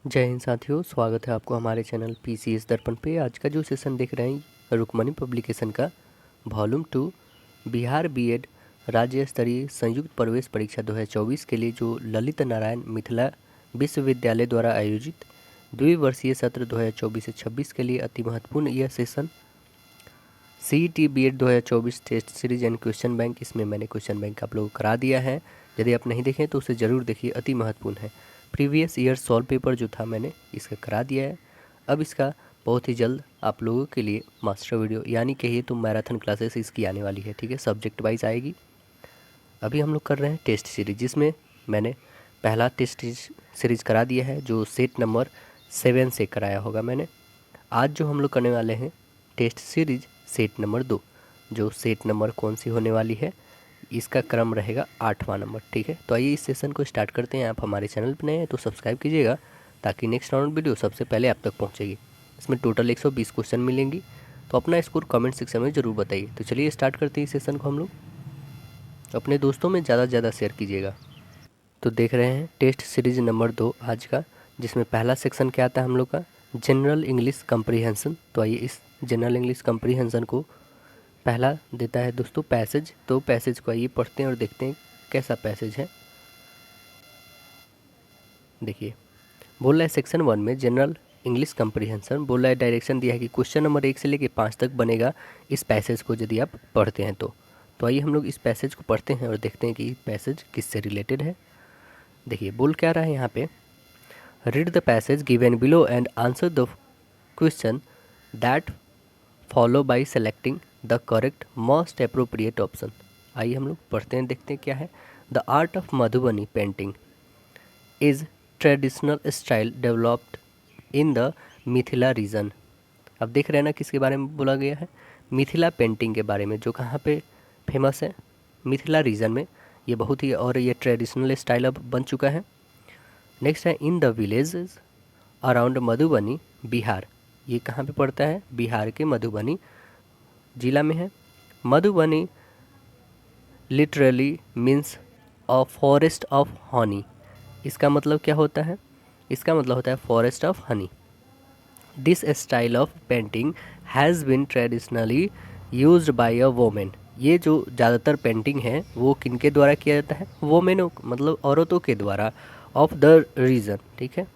जय हिंद साथियों, स्वागत है आपको हमारे चैनल पीसीएस दर्पण पे। आज का जो सेशन देख रहे हैं रुक्मणी पब्लिकेशन का वॉल्यूम 2 बिहार बीएड राज्य स्तरीय संयुक्त प्रवेश परीक्षा 2024 के लिए जो ललित नारायण मिथिला विश्वविद्यालय द्वारा आयोजित द्विवर्षीय सत्र 2024 से 26 के लिए अति महत्वपूर्ण यह session CET BEd 2024 test series and question bank, इसमें मैंने क्वेश्चन बैंक आप लोगों को करा दिया है। यदि आप नहीं देखें तो उसे ज़रूर देखिए, अति महत्वपूर्ण है। प्रीवियस ईयर सॉल्व पेपर जो था मैंने इसका करा दिया है। अब इसका बहुत ही जल्द आप लोगों के लिए मास्टर वीडियो यानी कहिए तो मैराथन क्लासेस इसकी आने वाली है। ठीक है, सब्जेक्ट वाइज आएगी। अभी हम लोग कर रहे हैं टेस्ट सीरीज, जिसमें मैंने पहला टेस्ट सीरीज करा दिया है जो सेट नंबर 7 से कराया होगा मैंने। आज जो हम लोग करने वाले हैं टेस्ट सीरीज सेट नंबर 2, जो सेट नंबर कौन सी होने वाली है, इसका क्रम रहेगा 8वां नंबर। ठीक है, तो आइए इस सेशन को स्टार्ट करते हैं। आप हमारे चैनल पर नए हैं तो सब्सक्राइब कीजिएगा ताकि नेक्स्ट राउंड वीडियो सबसे पहले आप तक पहुंचेगी। इसमें टोटल 120 क्वेश्चन मिलेंगी, तो अपना स्कोर कमेंट सेक्शन में ज़रूर बताइए। तो चलिए स्टार्ट करते हैं इस सेशन को। हम लोग अपने दोस्तों में ज़्यादा से ज़्यादा शेयर कीजिएगा। तो देख रहे हैं टेस्ट सीरीज नंबर 2 आज का, जिसमें पहला सेक्शन क्या आता है हम लोग का, जनरल इंग्लिश कंप्रीहेंशन। तो आइए इस जनरल इंग्लिश कंप्रीहेंशन को पहला देता है दोस्तों पैसेज। तो पैसेज को आइए पढ़ते हैं और देखते हैं कैसा पैसेज है। देखिए, बोल रहा है सेक्शन 1 में जनरल इंग्लिश कंप्रीहेंशन, बोल रहा है डायरेक्शन दिया है कि क्वेश्चन नंबर 1 से लेकर 5 तक बनेगा इस पैसेज को यदि आप पढ़ते हैं तो आइए हम लोग इस पैसेज को पढ़ते हैं और देखते हैं कि पैसेज किससे रिलेटेड है। देखिए, बोल क्या रहा है यहाँ पे, read the passage given below and answer the question that follow by selecting the correct most appropriate option. आइए हम लोग पढ़ते हैं, देखते हैं क्या है। The art of Madhubani painting is traditional style developed in the Mithila region. अब देख रहे हैं ना किसके बारे में बोला गया है, मिथिला पेंटिंग के बारे में, जो कहाँ पे फेमस है, मिथिला रीजन में। ये बहुत ही, और ये ट्रेडिशनल स्टाइल अब बन चुका है। नेक्स्ट है in the villages around Madhubani Bihar. ये कहाँ पे पड़ता है, बिहार के मधुबनी जिला में है। Madhubani literally means a forest of honey. इसका मतलब क्या होता है, इसका मतलब होता है forest of honey. This style of painting has been traditionally used by a women. ये जो ज़्यादातर पेंटिंग है वो किनके द्वारा किया जाता है, वोमेनों मतलब औरतों के द्वारा, ऑफ द रीजन। ठीक है,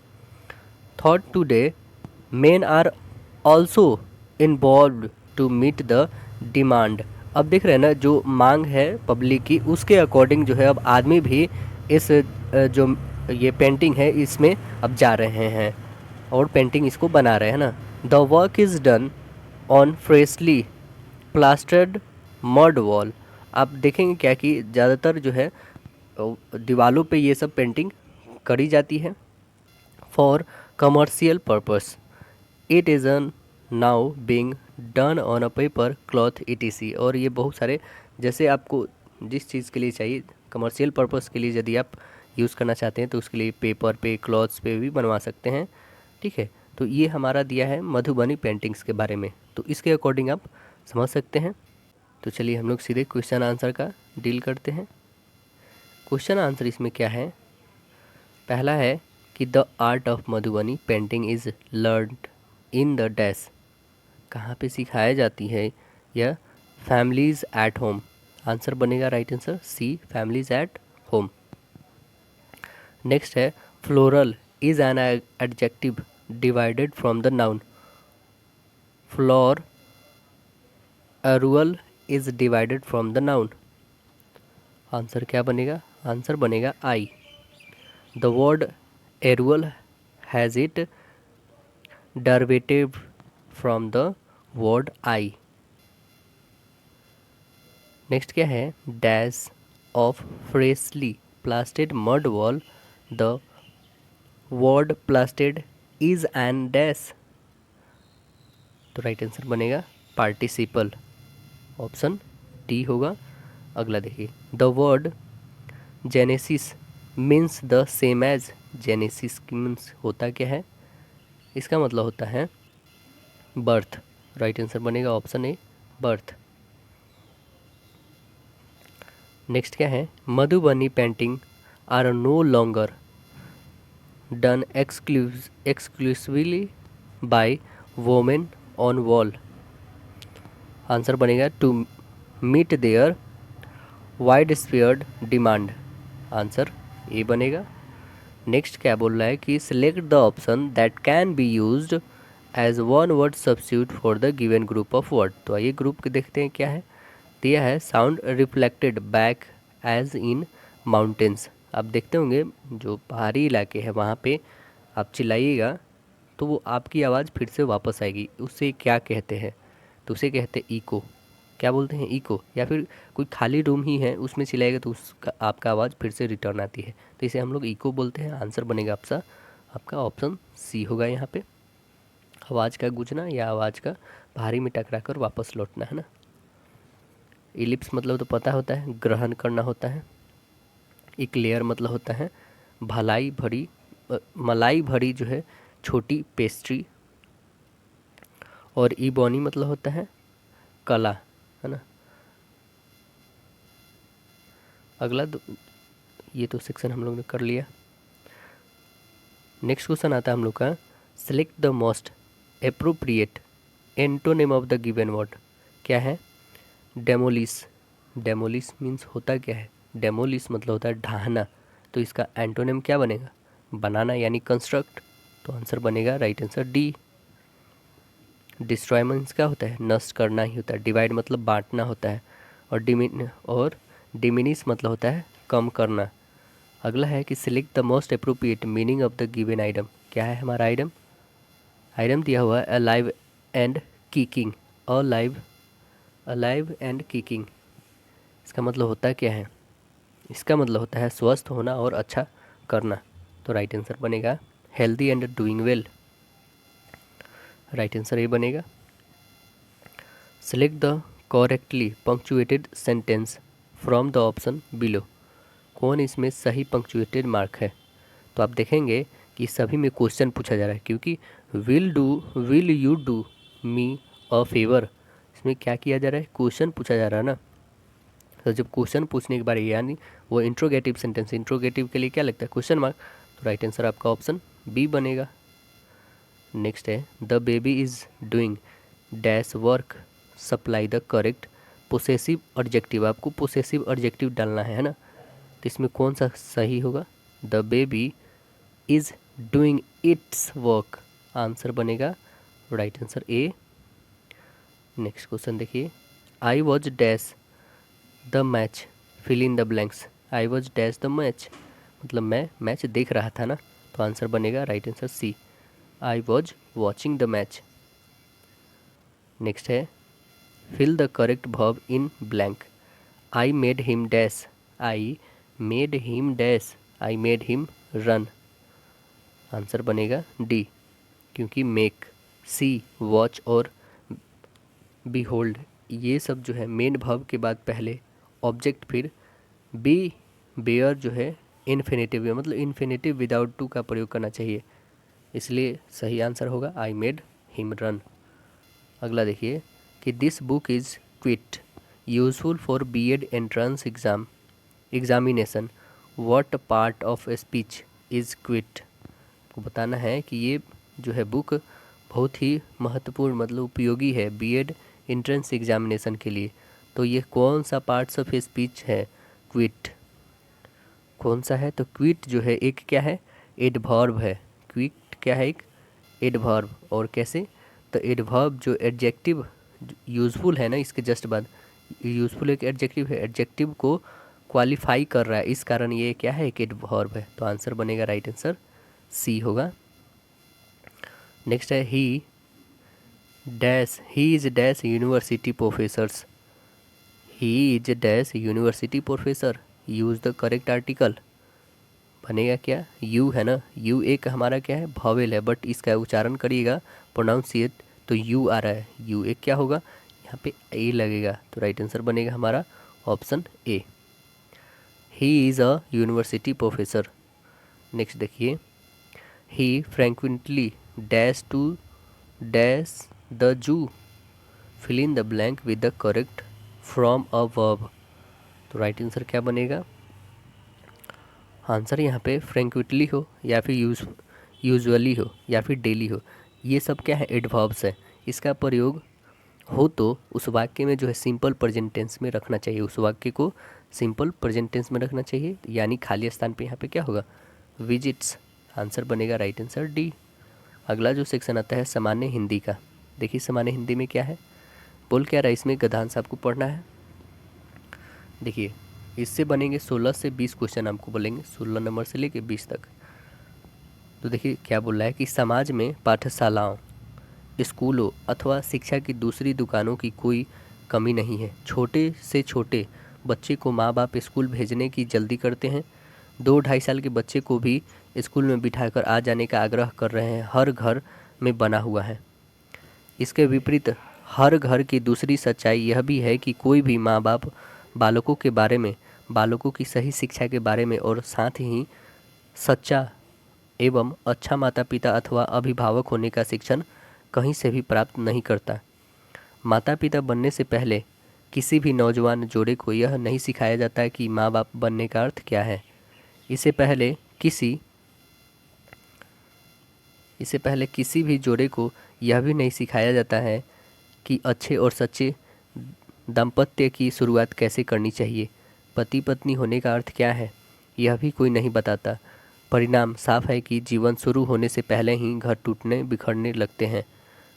thought today men are also involve to meet the demand. अब देख रहे हैं ना, जो मांग है पब्लिक की उसके अकॉर्डिंग जो है अब आदमी भी इस जो ये पेंटिंग है इसमें अब जा रहे हैं और पेंटिंग इसको बना रहे हैं ना। The work is done on freshly plastered mud wall. आप देखेंगे क्या कि ज़्यादातर जो है दीवालों पे ये सब पेंटिंग करी जाती है for commercial purpose. It is an now being done on a paper cloth etc। और ये बहुत सारे, जैसे आपको जिस चीज़ के लिए चाहिए कमर्शियल पर्पस के लिए यदि आप यूज़ करना चाहते हैं तो उसके लिए पेपर पे, क्लॉथ्स पे भी बनवा सकते हैं। ठीक है, तो ये हमारा दिया है मधुबनी पेंटिंग्स के बारे में, तो इसके अकॉर्डिंग आप समझ सकते हैं। तो चलिए हम लोग सीधे क्वेश्चन आंसर का डील करते हैं। क्वेश्चन आंसर इसमें क्या है, पहला है कि the art of Madhubani painting is learned in the dash. कहाँ पे सिखाया जाती है यह, फैमिलीज़ एट होम। आंसर बनेगा right answer C, families at home. Next है floral is an adjective divided from the noun. Floral is divided from the noun. Answer क्या बनेगा, आंसर बनेगा I. The word al has it derivative from the word I। Next क्या है, dash of freshly प्लास्टेड mud wall, the word plastered is an dash. तो right answer बनेगा participle, option D होगा। अगला देखिए, the word genesis means the same as. Genesis means होता क्या है, इसका मतलब होता है बर्थ। राइट आंसर बनेगा ऑप्शन ए, बर्थ। नेक्स्ट क्या है, Madhubani painting are no longer done exclusively by women on wall. Answer बनेगा to meet their widespread demand. Answer A बनेगा। नेक्स्ट क्या बोल रहा है कि select the option that can be used as one word substitute for the given group of word. तो आइए group के देखते हैं क्या है। दिया है sound reflected back as in mountains. आप देखते होंगे जो पहाड़ी इलाके हैं वहाँ पे आप चिल्लाइएगा तो वो आपकी आवाज़ फिर से वापस आएगी। उससे क्या कहते हैं? तो उसे कहते हैं इको। क्या बोलते हैं? इको। या फिर कोई खाली रूम ही है उसमें चिल्लाएगा तो उसका आपका आवाज़ फिर से रिटर्न आती है, तो इसे हम लोग इको बोलते हैं। आंसर बनेगा आपका ऑप्शन सी होगा यहाँ पे। आवाज़ का गूंजना या आवाज़ का भारी में टकरा कर वापस लौटना, है ना। इलिप्स मतलब तो पता होता है, ग्रहण करना होता है। इक्लेयर मतलब होता है मलाई भरी जो है छोटी पेस्ट्री। और इबोनी मतलब होता है कला, है ना। अगला ये तो सेक्शन हम लोग ने कर लिया। नेक्स्ट क्वेश्चन आता है हम लोग का, select the most appropriate antonym of the given word. क्या है? डेमोलिश। डेमोलिश मीन्स होता क्या है? डेमोलिश मतलब होता है ढाहना। तो इसका एंटोनिम क्या बनेगा? बनाना यानी कंस्ट्रक्ट। तो आंसर बनेगा right answer D. Destroy means क्या होता है? नष्ट करना ही होता है। डिवाइड मतलब बांटना होता है। और डिमिनिश मतलब होता है कम करना। अगला है कि select the most appropriate meaning of the given item. क्या है हमारा आइटम? आइटम दिया हुआ है alive and kicking. Alive and kicking, इसका मतलब होता है क्या है? इसका मतलब होता है स्वस्थ होना और अच्छा करना। तो राइट आंसर बनेगा healthy and doing well. Right answer ये बनेगा। Select the correctly punctuated sentence from the option below. कौन इसमें सही पंक्चुएटेड मार्क है? तो आप देखेंगे कि सभी में क्वेश्चन पूछा जा रहा है, क्योंकि will you do me a favour, इसमें क्या किया जा रहा है? क्वेश्चन पूछा जा रहा है ना। तो जब क्वेश्चन पूछने के बारे यानी वो इंट्रोगेटिव सेंटेंस, इंट्रोगेटिव के लिए क्या लगता है? Question mark. तो राइट आंसर आपका ऑप्शन बी बनेगा। नेक्स्ट है the baby is doing dash work, supply the correct possessive adjective. आपको पोसेसिव एडजेक्टिव डालना है ना। तो इसमें कौन सा सही होगा? The baby is doing its work. Answer बनेगा right answer A. Next question देखिए, I was dash the match, fill in the blanks. I was dash the match मतलब मैं मैच देख रहा था ना। तो आंसर बनेगा right answer C, I was watching the match. Next है fill the correct verb in blank. I made him dash, I made him dash, I made him run. Answer बनेगा डी, क्योंकि make, see, watch और behold ये सब जो है main verb के बाद पहले ऑब्जेक्ट, फिर बी बेयर जो है इन्फिनेटिव है, मतलब इन्फिनेटिव विदाउट टू का प्रयोग करना चाहिए। इसलिए सही आंसर होगा आई मेड हिम रन। अगला देखिए कि this book is quite useful for BEd entrance examination, what part of speech is quite. को बताना है कि ये जो है बुक बहुत ही महत्वपूर्ण मतलब उपयोगी है बीएड एंट्रेंस एग्जामिनेशन के लिए। तो ये कौन सा पार्ट्स ऑफ स्पीच है? क्विट कौन सा है? तो क्विट जो है एक क्या है? एडवर्ब है। क्विट क्या है? एक एडवर्ब। और कैसे? तो एडवर्ब जो एडजेक्टिव यूज़फुल है ना, इसके जस्ट बाद यूज़फुल एक एडजेक्टिव है, एडजेक्टिव को क्वालिफाई कर रहा है, इस कारण ये क्या है? एक एडवर्ब है। तो आंसर बनेगा राइट आंसर सी होगा। नेक्स्ट है he is dash university professors. He is dash university professor, use the correct article. बनेगा क्या? यू है ना। यू एक हमारा क्या है? वॉवेल है, बट इसका उच्चारण करिएगा प्रोनाउंसिएट तो यू आ रहा है। यू एक क्या होगा? यहाँ पे ए लगेगा। तो राइट आंसर बनेगा हमारा option A, he is a university professor. Next देखिए, he frequently dash to dash the zoo, fill in the blank with the correct from a verb. तो राइट आंसर क्या बनेगा? आंसर यहाँ पे फ्रेंक्विटली हो या फिर यूजुअली हो या फिर डेली हो, ये सब क्या है, एडवर्ब्स है। इसका प्रयोग हो तो उस वाक्य में जो है सिंपल प्रेजेंट टेंस में रखना चाहिए, उस वाक्य को सिंपल प्रेजेंट टेंस में रखना चाहिए, यानी खाली स्थान पे यहाँ पे क्या होगा, विजिट्स। आंसर बनेगा राइट आंसर डी। अगला जो सेक्शन आता है सामान्य हिंदी का। देखिए सामान्य हिंदी में क्या है, बोल क्या रहा है इसमें, गद्यांश आपको पढ़ना है। देखिए इससे बनेंगे 16 से 20 क्वेश्चन, आपको बोलेंगे 16 नंबर से लेके 20 तक। तो देखिए क्या बोल रहा है कि समाज में पाठशालाओं, स्कूलों अथवा शिक्षा की दूसरी दुकानों की कोई कमी नहीं है। छोटे से छोटे बच्चे को माँ बाप स्कूल भेजने की जल्दी करते हैं। 2-2.5 साल के बच्चे को भी स्कूल में बिठाकर आ जाने का आग्रह कर रहे हैं। हर घर में बना हुआ है। इसके विपरीत हर घर की दूसरी सच्चाई यह भी है कि कोई भी माँ बाप बालकों के बारे में, बालकों की सही शिक्षा के बारे में और साथ ही सच्चा एवं अच्छा माता पिता अथवा अभिभावक होने का शिक्षण कहीं से भी प्राप्त नहीं करता। माता पिता बनने से पहले किसी भी नौजवान जोड़े को यह नहीं सिखाया जाता कि माँ बाप बनने का अर्थ क्या है। इससे पहले किसी भी जोड़े को यह भी नहीं सिखाया जाता है कि अच्छे और सच्चे दाम्पत्य की शुरुआत कैसे करनी चाहिए। पति पत्नी होने का अर्थ क्या है, यह भी कोई नहीं बताता। परिणाम साफ है कि जीवन शुरू होने से पहले ही घर टूटने बिखरने लगते हैं।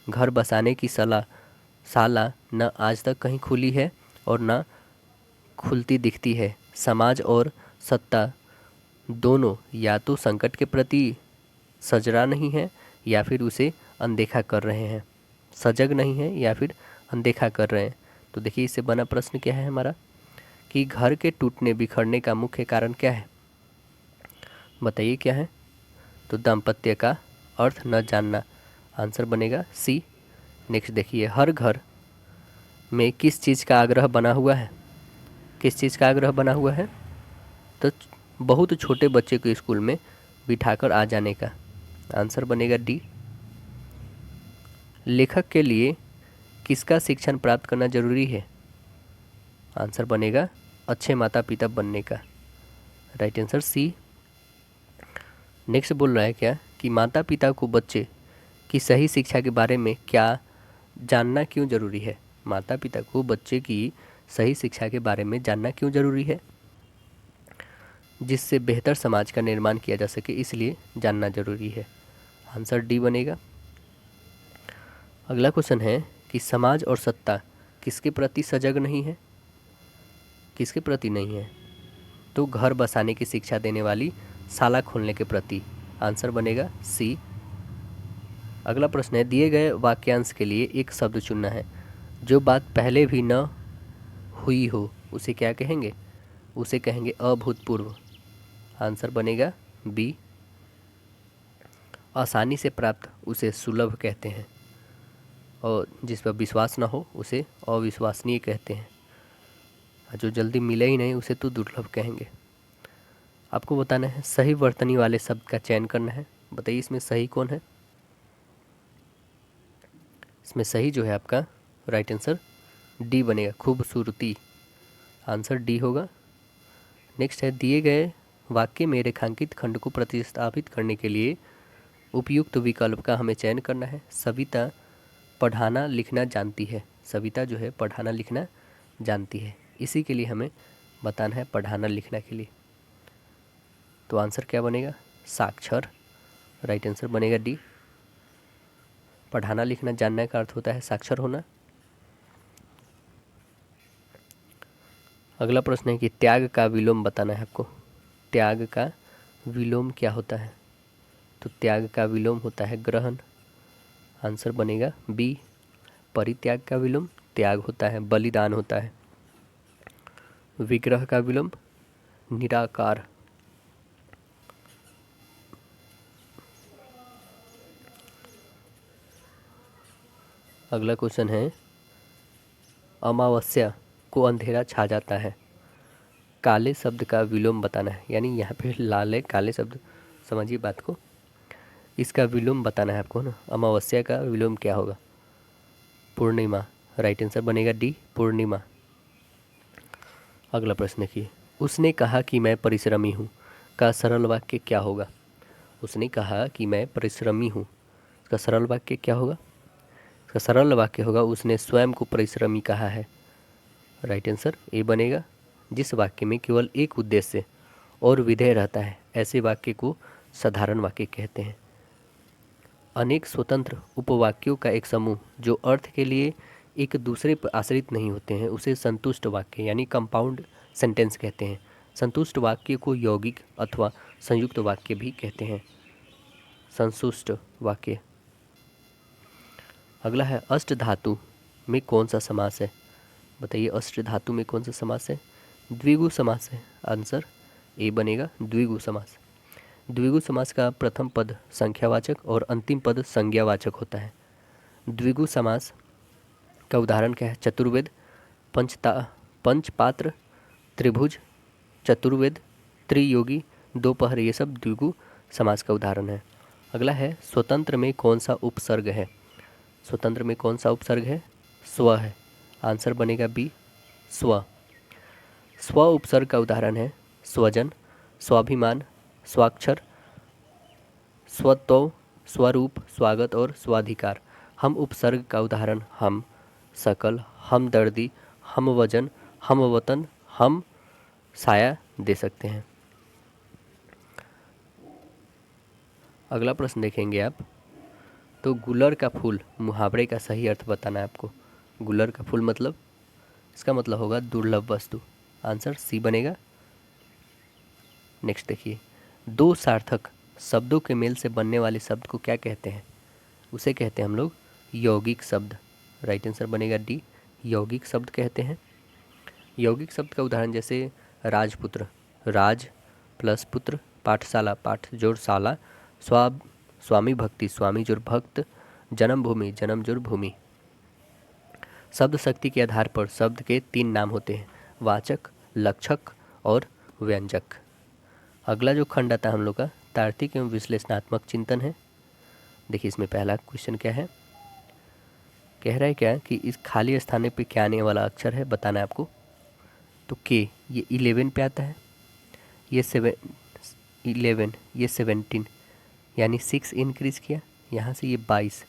घर बसाने की साला न आज तक कहीं खुली है और न खुलती दिखती है। समाज और सत्ता दोनों या तो संकट के प्रति सजरा नहीं है या फिर उसे अनदेखा कर रहे हैं, सजग नहीं है या फिर अनदेखा कर रहे हैं। तो देखिए इससे बना प्रश्न क्या है हमारा, कि घर के टूटने बिखरने का मुख्य कारण क्या है, बताइए क्या है। तो दाम्पत्य का अर्थ न जानना। आंसर बनेगा सी। नेक्स्ट देखिए, हर घर में किस चीज़ का आग्रह बना हुआ है, किस चीज़ का आग्रह बना हुआ है, तो बहुत छोटे बच्चे को स्कूल में बिठाकर आ जाने का। आंसर बनेगा डी। लेखक के लिए किसका शिक्षण प्राप्त करना जरूरी है। आंसर बनेगा अच्छे माता पिता बनने का। राइट आंसर सी। नेक्स्ट बोल रहा है क्या, कि माता पिता को बच्चे की सही शिक्षा के बारे में क्या जानना क्यों जरूरी है। माता पिता को बच्चे की सही शिक्षा के बारे में जानना क्यों जरूरी है, जिससे बेहतर समाज का निर्माण किया जा सके, इसलिए जानना जरूरी है। आंसर डी बनेगा। अगला क्वेश्चन है कि समाज और सत्ता किसके प्रति सजग नहीं है, किसके प्रति नहीं है, तो घर बसाने की शिक्षा देने वाली शाला खोलने के प्रति। आंसर बनेगा सी। अगला प्रश्न है, दिए गए वाक्यांश के लिए एक शब्द चुनना है। जो बात पहले भी न हुई हो उसे क्या कहेंगे, उसे कहेंगे अभूतपूर्व। आंसर बनेगा बी। आसानी से प्राप्त उसे सुलभ कहते हैं और जिस पर विश्वास न हो उसे अविश्वसनीय कहते हैं, और जो जल्दी मिले ही नहीं उसे तो दुर्लभ कहेंगे। आपको बताना है सही वर्तनी वाले शब्द का चयन करना है। बताइए इसमें सही कौन है। इसमें सही जो है आपका राइट आंसर डी बनेगा, खूबसूरती। आंसर डी होगा। नेक्स्ट है, दिए गए वाक्य में रेखांकित खंड को प्रतिस्थापित करने के लिए उपयुक्त विकल्प का हमें चयन करना है। सविता पढ़ाना लिखना जानती है। सविता जो है पढ़ाना लिखना जानती है, इसी के लिए हमें बताना है पढ़ाना लिखना के लिए। तो आंसर क्या बनेगा, साक्षर। राइट आंसर बनेगा डी। पढ़ाना लिखना जानने का अर्थ होता है साक्षर होना। अगला प्रश्न है कि त्याग का विलोम बताना है आपको। त्याग का विलोम क्या होता है, तो त्याग का विलोम होता है ग्रहण। आंसर बनेगा बी। परित्याग का विलोम त्याग होता है, बलिदान होता है। विग्रह का विलोम निराकार। अगला क्वेश्चन है, अमावस्या को अंधेरा छा जाता है। काले शब्द का विलोम बताना है, यानी यहाँ पे लाल है, काले शब्द समझिए बात को, इसका विलोम बताना है आपको ना। अमावस्या का विलोम क्या होगा, पूर्णिमा। राइट आंसर बनेगा डी, पूर्णिमा। अगला प्रश्न देखिए, उसने कहा कि मैं परिश्रमी हूँ, का सरल वाक्य क्या होगा? उसने कहा कि मैं परिश्रमी हूँ। इसका सरल वाक्य क्या होगा? इसका सरल वाक्य होगा उसने स्वयं को परिश्रमी कहा है। राइट आंसर ए बनेगा। जिस वाक्य में केवल एक उद्देश्य और विधेय रहता है ऐसे वाक्य को साधारण वाक्य कहते हैं। अनेक स्वतंत्र उपवाक्यों का एक समूह जो अर्थ के लिए एक दूसरे पर आश्रित नहीं होते हैं उसे संतुष्ट वाक्य यानी कंपाउंड सेंटेंस कहते हैं। संतुष्ट वाक्य को यौगिक अथवा संयुक्त वाक्य भी कहते हैं। संतुष्ट वाक्य। अगला है अष्ट धातु में कौन सा समास है? बताइए अष्ट धातु में कौन सा समास है? द्विगु समास है। आंसर ए बनेगा द्विगु समास। द्विगु समास का प्रथम पद संख्यावाचक और अंतिम पद संज्ञावाचक होता है। द्विगु समास का उदाहरण क्या है? चतुर्वेद, पंचपात्र, त्रिभुज, चतुर्वेद, त्रियोगी, दोपहर, ये सब द्विगु समास का उदाहरण है। अगला है स्वतंत्र में कौन सा उपसर्ग है? स्वतंत्र में कौन सा उपसर्ग है? स्व है। आंसर बनेगा बी स्व। स्व उपसर्ग का उदाहरण है स्वजन, स्वाभिमान, स्वाक्षर, स्वतौ, स्वरूप, स्वागत और स्वाधिकार। हम उपसर्ग का उदाहरण हम, सकल, हमदर्दी, हम वजन, हम वतन, हम साया दे सकते हैं। अगला प्रश्न देखेंगे आप। तो गुलर का फूल मुहावरे का सही अर्थ बताना है आपको। गुलर का फूल मतलब, इसका मतलब होगा दुर्लभ वस्तु। आंसर सी बनेगा। नेक्स्ट देखिए, दो सार्थक शब्दों के मेल से बनने वाले शब्द को क्या कहते हैं? उसे कहते हैं हम लोग यौगिक शब्द। राइट आंसर बनेगा डी यौगिक शब्द कहते हैं। यौगिक शब्द का उदाहरण जैसे राजपुत्र, राज प्लस पुत्र, पाठशाला, पाठ जोड़ शाला, स्वामी भक्ति, स्वामी जोड़ भक्त, जन्मभूमि, जन्म जोड़ भूमि। शब्द शक्ति के आधार पर शब्द के तीन नाम होते हैं, वाचक, लक्षक और व्यंजक। अगला जो खंड आता है हम लोग का तार्किक एवं विश्लेषणात्मक चिंतन है। देखिए इसमें पहला क्वेश्चन क्या है, कह रहा है क्या कि इस खाली स्थान पे क्या आने वाला अक्षर है बताना है आपको। तो के ये 11 पे आता है, ये 11, ये 17 यानी 6 इंक्रीज़ किया, यहाँ से ये 22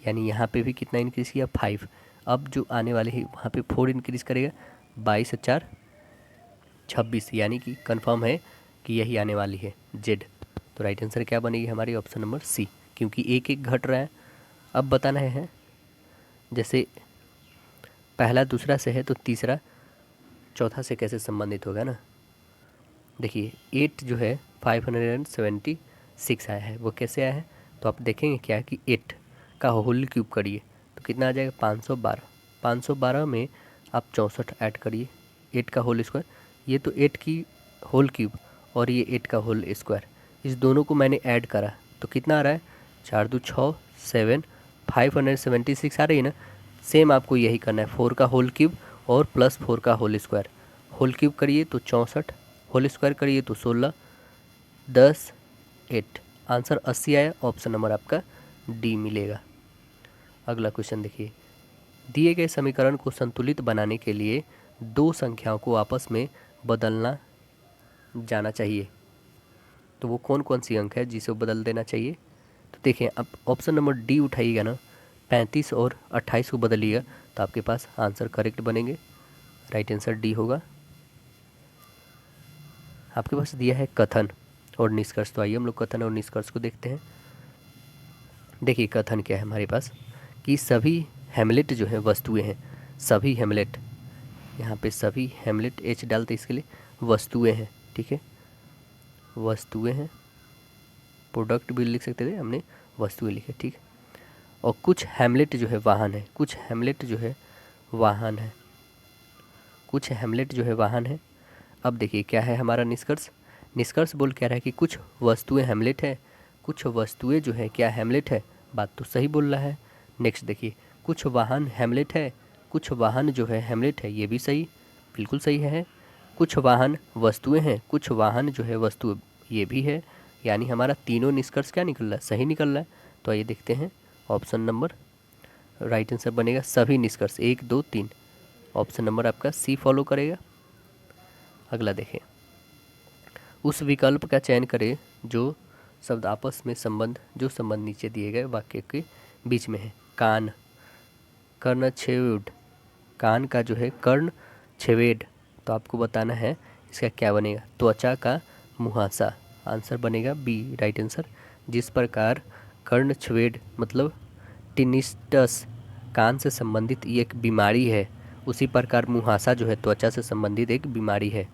यानी यहाँ पे भी कितना इंक्रीज़ किया 5। अब जो आने वाले है वहाँ पे 4 इंक्रीज़ करेगा, 22 और 4 26 यानी कि कंफर्म है कि यही आने वाली है जेड। तो राइट आंसर क्या बनेगी हमारी? ऑप्शन नंबर सी, क्योंकि एक एक घट रहा है। अब बताना है जैसे पहला दूसरा से है तो तीसरा चौथा से कैसे संबंधित होगा ना। देखिए 8 जो है 576 आया है, वो कैसे आया है? तो आप देखेंगे क्या कि 8 का होल क्यूब करिए तो कितना आ जाएगा 512। 512 में आप 64 ऐड करिए, 8 का होल स्क्वायर, ये तो 8 की होल क्यूब और ये 8 का होल स्क्वायर, इस दोनों को मैंने ऐड करा तो कितना आ रहा है 4 2 6 7 576 आ रही है ना। सेम आपको यही करना है, 4 का होल क्यूब और प्लस 4 का होल स्क्वायर। होल क्यूब करिए तो 64, होल स्क्वायर करिए तो 16, 10 8, आंसर 80 आया। ऑप्शन नंबर आपका डी मिलेगा। अगला क्वेश्चन देखिए, दिए गए समीकरण को संतुलित बनाने के लिए दो संख्याओं को आपस में बदलना जाना चाहिए, तो वो कौन कौन सी अंक है जिसे बदल देना चाहिए? तो देखें आप ऑप्शन नंबर डी उठाइएगा ना, 35 और 28 को बदलिएगा तो आपके पास आंसर करेक्ट बनेंगे। राइट आंसर डी होगा। आपके पास दिया है कथन और निष्कर्ष, तो आइए हम लोग कथन और निष्कर्ष को देखते हैं। देखिए कथन क्या है हमारे पास कि सभी हेमलेट जो है वस्तुएं हैं, सभी हेमलेट, यहाँ पे सभी हेमलेट एच डालते इसके लिए वस्तुएं हैं, ठीक है वस्तुएं हैं, प्रोडक्ट भी लिख सकते थे, हमने वस्तुएं लिखे, ठीक है। और कुछ हेमलेट जो है वाहन है, कुछ हेमलेट जो है वाहन है, कुछ हेमलेट जो है वाहन है। अब देखिए क्या है हमारा निष्कर्ष। निष्कर्ष बोल कह रहा है कि कुछ वस्तुएं हेमलेट है, कुछ वस्तुएं जो है क्या हेमलेट है, बात तो सही बोल रहा है। नेक्स्ट देखिए, कुछ वाहन हेमलेट है, कुछ वाहन जो है हेमलेट है, ये भी सही, बिल्कुल सही है। कुछ वाहन वस्तुएं हैं, कुछ वाहन जो है वस्तु, ये भी है, यानी हमारा तीनों निष्कर्ष क्या निकल रहा है, सही निकल रहा है। तो आइए देखते हैं ऑप्शन नंबर, राइट आंसर बनेगा सभी निष्कर्ष 1 2 3, ऑप्शन नंबर आपका सी फॉलो करेगा। अगला देखें, उस विकल्प का चयन करें जो शब्द आपस में जो संबंध नीचे दिए गए वाक्य के बीच में है। कान, कर्ण छेद, कान का जो है कर्ण छेद, तो आपको बताना है इसका क्या बनेगा। त्वचा का मुहासा, आंसर बनेगा बी, राइट आंसर। जिस प्रकार कर्ण छेद मतलब टिनिस्टस कान से संबंधित ये एक बीमारी है, उसी प्रकार मुहासा जो है त्वचा से संबंधित एक बीमारी है।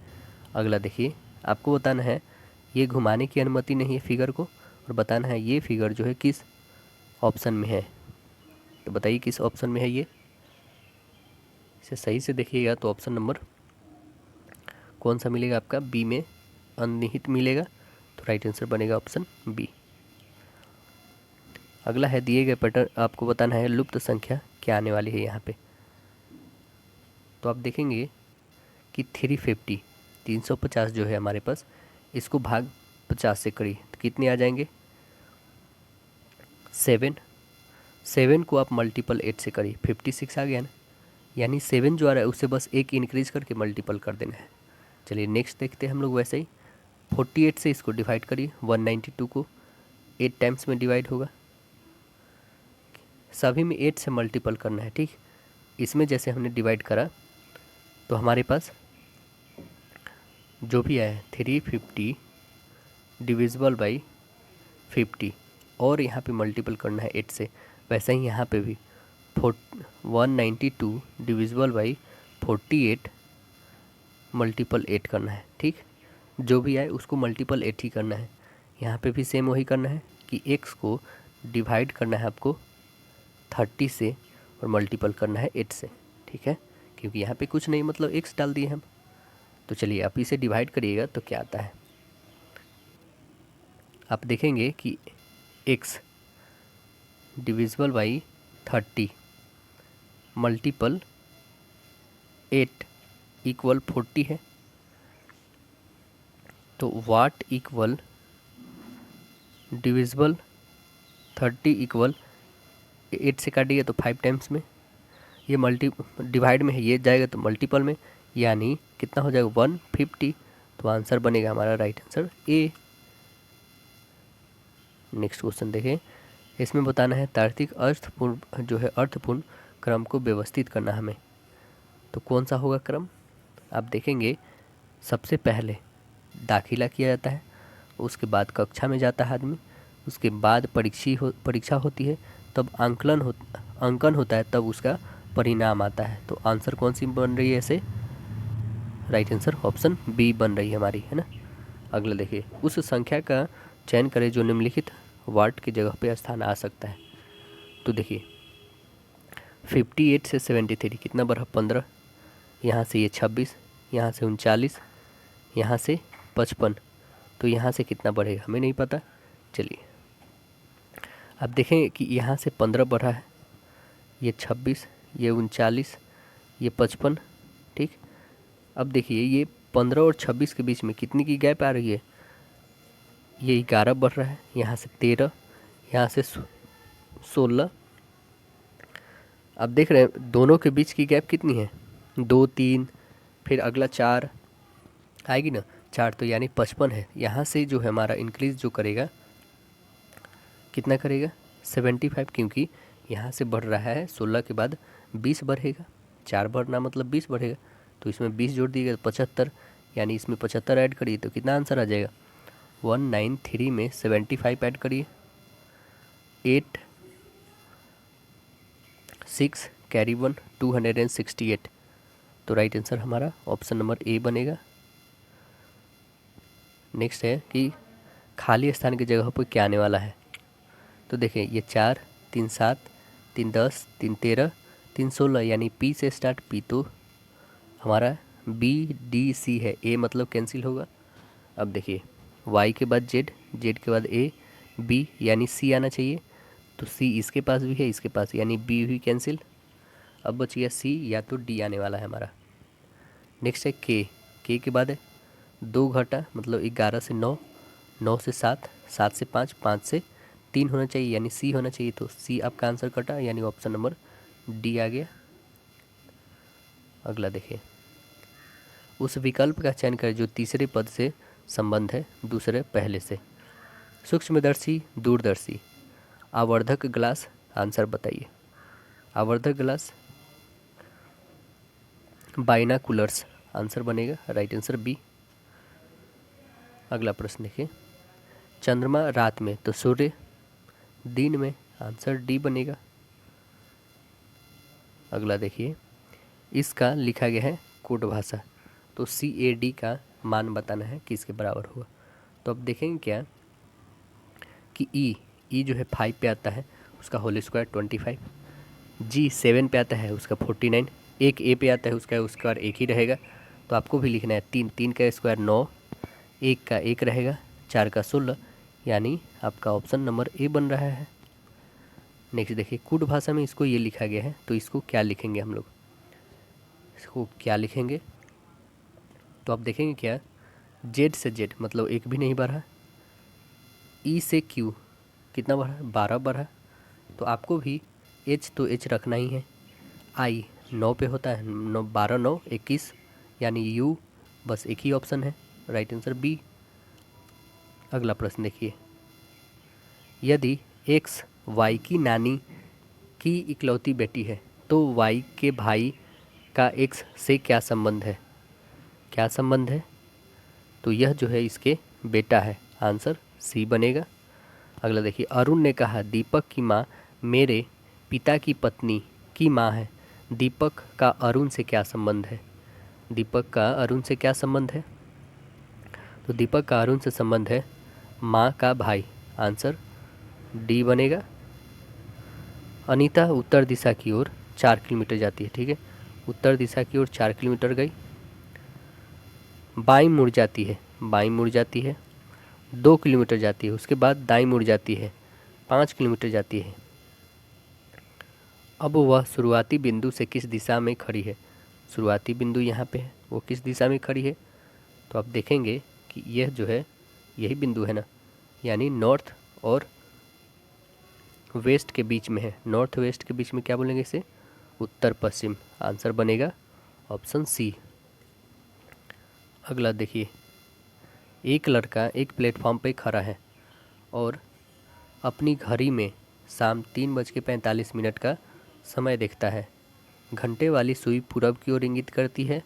अगला देखिए, आपको बताना है, ये घुमाने की अनुमति नहीं है फिगर को, और बताना है ये फिगर जो है किस ऑप्शन में है। तो बताइए किस ऑप्शन में है ये, इसे सही से देखिएगा तो ऑप्शन नंबर कौन सा मिलेगा आपका, बी में अनिहित मिलेगा, तो राइट आंसर बनेगा ऑप्शन बी। अगला है, दिए गए पैटर्न आपको बताना है लुप्त संख्या क्या आने वाली है यहाँ पे। तो आप देखेंगे कि 350 350 जो है हमारे पास, इसको भाग 50 से करिए तो कितने आ जाएंगे, 7 को आप मल्टीपल 8 से करिए, 56 आ गया ना, यानी 7 जो आ रहा है उससे बस एक इंक्रीज करके मल्टीपल कर देना है। चलिए नेक्स्ट देखते हैं हम लोग। वैसे ही 48 से इसको डिवाइड करिए, 192 को 8 टाइम्स में डिवाइड होगा, सभी में 8 से मल्टीपल करना है, ठीक। इसमें जैसे हमने डिवाइड करा तो हमारे पास जो भी आया है 350 डिविजिबल बाई 50, और यहाँ पे मल्टीपल करना है 8 से। वैसे ही यहाँ पे भी 192 डिविजिबल बाई 48 मल्टीपल 8 करना है, ठीक। जो भी आए उसको मल्टीपल 8 ही करना है। यहाँ पे भी सेम वही करना है कि x को डिवाइड करना है आपको 30 से और मल्टीपल करना है 8 से, ठीक है, क्योंकि यहाँ पे कुछ नहीं मतलब x डाल दिए हम। तो चलिए आप इसे डिवाइड करिएगा तो क्या आता है, आप देखेंगे कि x divisible by 30 multiple 8 equal 40 है। तो वाट इक्वल डिविजिबल 30 इक्वल 8 से काटिएगा तो 5 टाइम्स में, ये डिवाइड में है, ये जाएगा तो मल्टीपल में, यानी कितना हो जाएगा 150। तो आंसर बनेगा हमारा right answer A. Next question देखें, इसमें बताना है तार्किक अर्थपूर्ण जो है अर्थपूर्ण क्रम को व्यवस्थित करना हमें। तो कौन सा होगा क्रम, आप देखेंगे सबसे पहले दाखिला किया जाता है, उसके बाद कक्षा में जाता है आदमी, उसके बाद परीक्षा होती है, तब अंकन होता है, तब उसका परिणाम आता है। तो आंसर कौन सी बन रही है ऐसे, राइट आंसर ऑप्शन बी बन रही है हमारी, है ना। अगला देखिए, उस संख्या का चयन करें जो निम्नलिखित वाट की जगह पे स्थान आ सकता है। तो देखिए 58 से 73 कितना बढ़ा, 15, यहाँ से ये 26, यहाँ से 39, यहाँ से 55, तो यहाँ से कितना बढ़ेगा हमें नहीं पता। चलिए अब देखें कि यहाँ से 15 बढ़ा है, ये 26, ये 39, ये 55, ठीक। अब देखिए ये 15 और 26 के बीच में कितनी की गैप आ रही है, ये 11 बढ़ रहा है, यहाँ से 13, यहाँ से 16। अब देख रहे हैं दोनों के बीच की गैप कितनी है, 2 3, फिर अगला 4 आएगी ना, 4, तो यानी 55 है। यहाँ से जो है हमारा इंक्रीज जो करेगा कितना करेगा 75, क्योंकि यहाँ से बढ़ रहा है 16 के बाद 20 बढ़ेगा, 4 बढ़ना मतलब 20 बढ़ेगा, तो इसमें 20 जोड़ दिएगा 75, यानी इसमें 75 ऐड करिए तो कितना आंसर आ जाएगा, 193 में 75 ऐड करिए, 8 6 कैरी 1 268, तो राइट आंसर हमारा ऑप्शन नंबर ए बनेगा। नेक्स्ट है कि खाली स्थान की जगह पर क्या आने वाला है। तो देखें ये 4 3 7 3 10 3 13 3 16, यानी पी से स्टार्ट, पी तो हमारा बी डी सी है, ए मतलब कैंसिल होगा। अब देखिए वाई के बाद जेड, जेड के बाद ए, बी यानी सी आना चाहिए, तो सी इसके पास भी है, इसके पास, यानी बी भी कैंसिल। अब बच गया सी, या तो डी आने वाला है हमारा। नेक्स्ट है के, के के बाद है 2 घटा मतलब 11 से 9, 9 से 7, 7 से 5, 5 से 3 होना चाहिए, यानी सी होना चाहिए, तो सी आपका आंसर कटा, यानी ऑप्शन नंबर डी आ गया। अगला देखिए, उस विकल्प का चयन करें जो तीसरे पद से संबंध है दूसरे पहले से? सूक्ष्मदर्शी, दूरदर्शी, आवर्धक ग्लास, आंसर बताइए। आवर्धक ग्लास, बाइनाकुलर्स, आंसर बनेगा राइट आंसर बी। अगला प्रश्न देखिए, चंद्रमा रात में तो सूर्य दिन में, आंसर डी बनेगा। अगला देखिए, इसका लिखा गया है कोड भाषा, तो CAD का मान बताना है किसके बराबर हुआ। तो अब देखेंगे क्या कि ई जो है 5 पे आता है, उसका होल स्क्वायर 25, जी 7 पे आता है, उसका 49, एक ए पे आता है, उसका स्क्वायर एक ही रहेगा। तो आपको भी लिखना है 3, 3 का स्क्वायर 9, एक का एक रहेगा, 4 का 16, यानी आपका ऑप्शन नंबर ए बन रहा है। नेक्स्ट देखिए, कूट भाषा में इसको ये लिखा गया है, तो इसको क्या लिखेंगे हम लोग, इसको क्या लिखेंगे? तो आप देखेंगे क्या, जेड से जेड मतलब एक भी नहीं बढ़ा, ई से क्यू कितना बढ़ा, 12 बढ़ा। तो आपको भी एच तो एच रखना ही है, आई 9 पे होता है, 9 12 9 21, यानी यू बस एक ही ऑप्शन है, राइट आंसर बी। अगला प्रश्न देखिए, यदि एक्स वाई की नानी की इकलौती बेटी है तो वाई के भाई का एक्स से क्या संबंध है? क्या संबंध है? तो यह जो है इसके बेटा है, आंसर सी बनेगा। अगला देखिए, अरुण ने कहा दीपक की माँ मेरे पिता की पत्नी की माँ है, दीपक का अरुण से क्या संबंध है? दीपक का अरुण से क्या संबंध है? तो दीपक का अरुण से संबंध है माँ का भाई, आंसर डी बनेगा। अनीता उत्तर दिशा की ओर 4 किलोमीटर जाती है, ठीक है, उत्तर दिशा की ओर 4 किलोमीटर गई, बाईं मुड़ जाती है, बाईं मुड़ जाती है, 2 किलोमीटर जाती है, उसके बाद दाईं मुड़ जाती है, 5 किलोमीटर जाती है। अब वह शुरुआती बिंदु से किस दिशा में खड़ी है? शुरुआती बिंदु यहाँ पे है, वो किस दिशा में खड़ी है? तो आप देखेंगे कि यह जो है यही बिंदु है ना, यानी नॉर्थ और वेस्ट के बीच में है, नॉर्थ वेस्ट के बीच में क्या बोलेंगे इसे, उत्तर पश्चिम, आंसर बनेगा ऑप्शन सी। अगला देखिए, एक लड़का एक प्लेटफॉर्म पे खड़ा है और अपनी घड़ी में शाम 3:45 का समय देखता है, घंटे वाली सुई पूरब की ओर इंगित करती है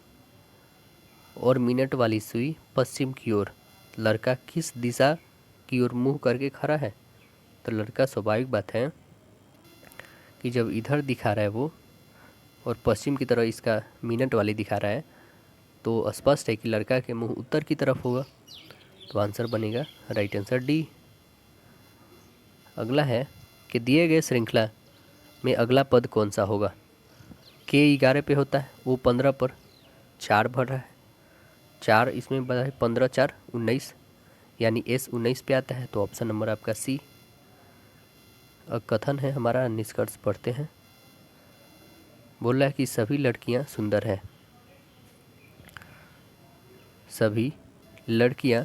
और मिनट वाली सुई पश्चिम की ओर। लड़का किस दिशा की ओर मुंह करके खड़ा है? तो लड़का, स्वाभाविक बात है कि जब इधर दिखा रहा है वो और पश्चिम की तरफ इसका मिनट वाली दिखा रहा है, तो स्पष्ट है कि लड़का के मुंह उत्तर की तरफ होगा, तो आंसर बनेगा राइट आंसर डी। अगला है कि दिए गए श्रृंखला में अगला पद कौन सा होगा? के 11 पे होता है, वो 15 पर 4 भर रहा है, 4 इसमें बढ़ा है, 15 4 19, यानी एस 19 पे आता है, तो ऑप्शन नंबर आपका सी। कथन है हमारा, निष्कर्ष पढ़ते हैं। बोल रहा है कि सभी लड़कियां सुंदर है, सभी लड़कियां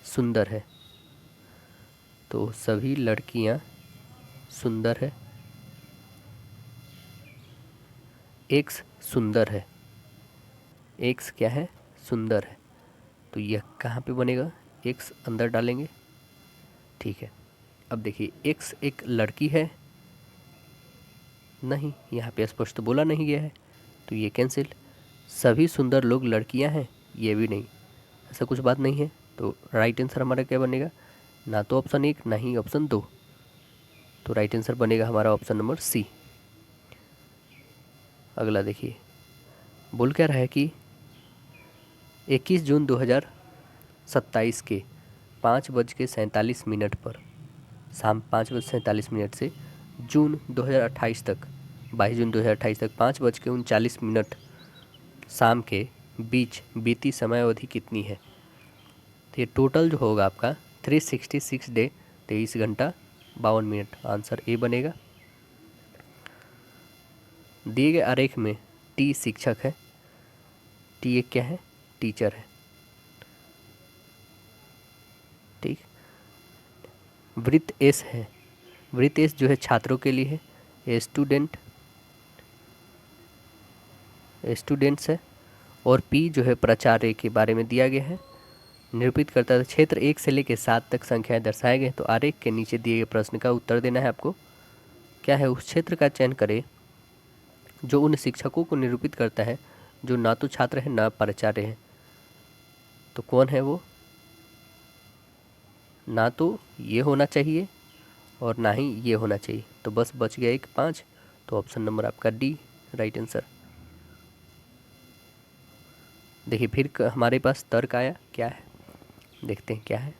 सुंदर है, तो सभी लड़कियां सुंदर है, एक्स सुंदर है, एक्स क्या है, सुंदर है, तो यह कहाँ पे बनेगा, एक्स अंदर डालेंगे, ठीक है। अब देखिए, एक्स एक लड़की है, नहीं यहाँ पे स्पष्ट बोला नहीं गया है, तो ये कैंसिल। सभी सुंदर लोग लड़कियां हैं, ये भी नहीं, ऐसा कुछ बात नहीं है, तो राइट आंसर हमारा क्या बनेगा, ना तो ऑप्शन 1 ना ही ऑप्शन 2, तो राइट आंसर बनेगा हमारा ऑप्शन नंबर सी। अगला देखिए, बोल क्या रहा है कि 21 जून 2027 के 5:47 पर, शाम 5:47 से जून 2028 तक, 22 जून 2028 तक 5:39 शाम के बीच बीती समय अवधि कितनी है? तो ये टोटल जो होगा आपका 366 डे, 23 घंटा 52 मिनट, आंसर ए बनेगा। दिए गए आरेख में टी शिक्षक है, टी एक क्या है, टीचर है, ठीक। वृत्त एस है, वृत्त एस जो है छात्रों के लिए है, ये स्टूडेंट्स है, और पी जो है प्राचार्य के बारे में दिया गया है, निरूपित करता है। क्षेत्र 1 से लेकर 7 तक संख्याएं दर्शाए गए। तो आरेख के नीचे दिए गए प्रश्न का उत्तर देना है आपको। क्या है? उस क्षेत्र का चयन करें जो उन शिक्षकों को निरूपित करता है जो ना तो छात्र है ना प्राचार्य है। तो कौन है वो? ना तो ये होना चाहिए और ना ही ये होना चाहिए। तो बस बच गया एक 5। तो ऑप्शन नंबर आपका डी राइट आंसर। देखिए फिर हमारे पास तर्क आया। क्या है देखते हैं क्या है।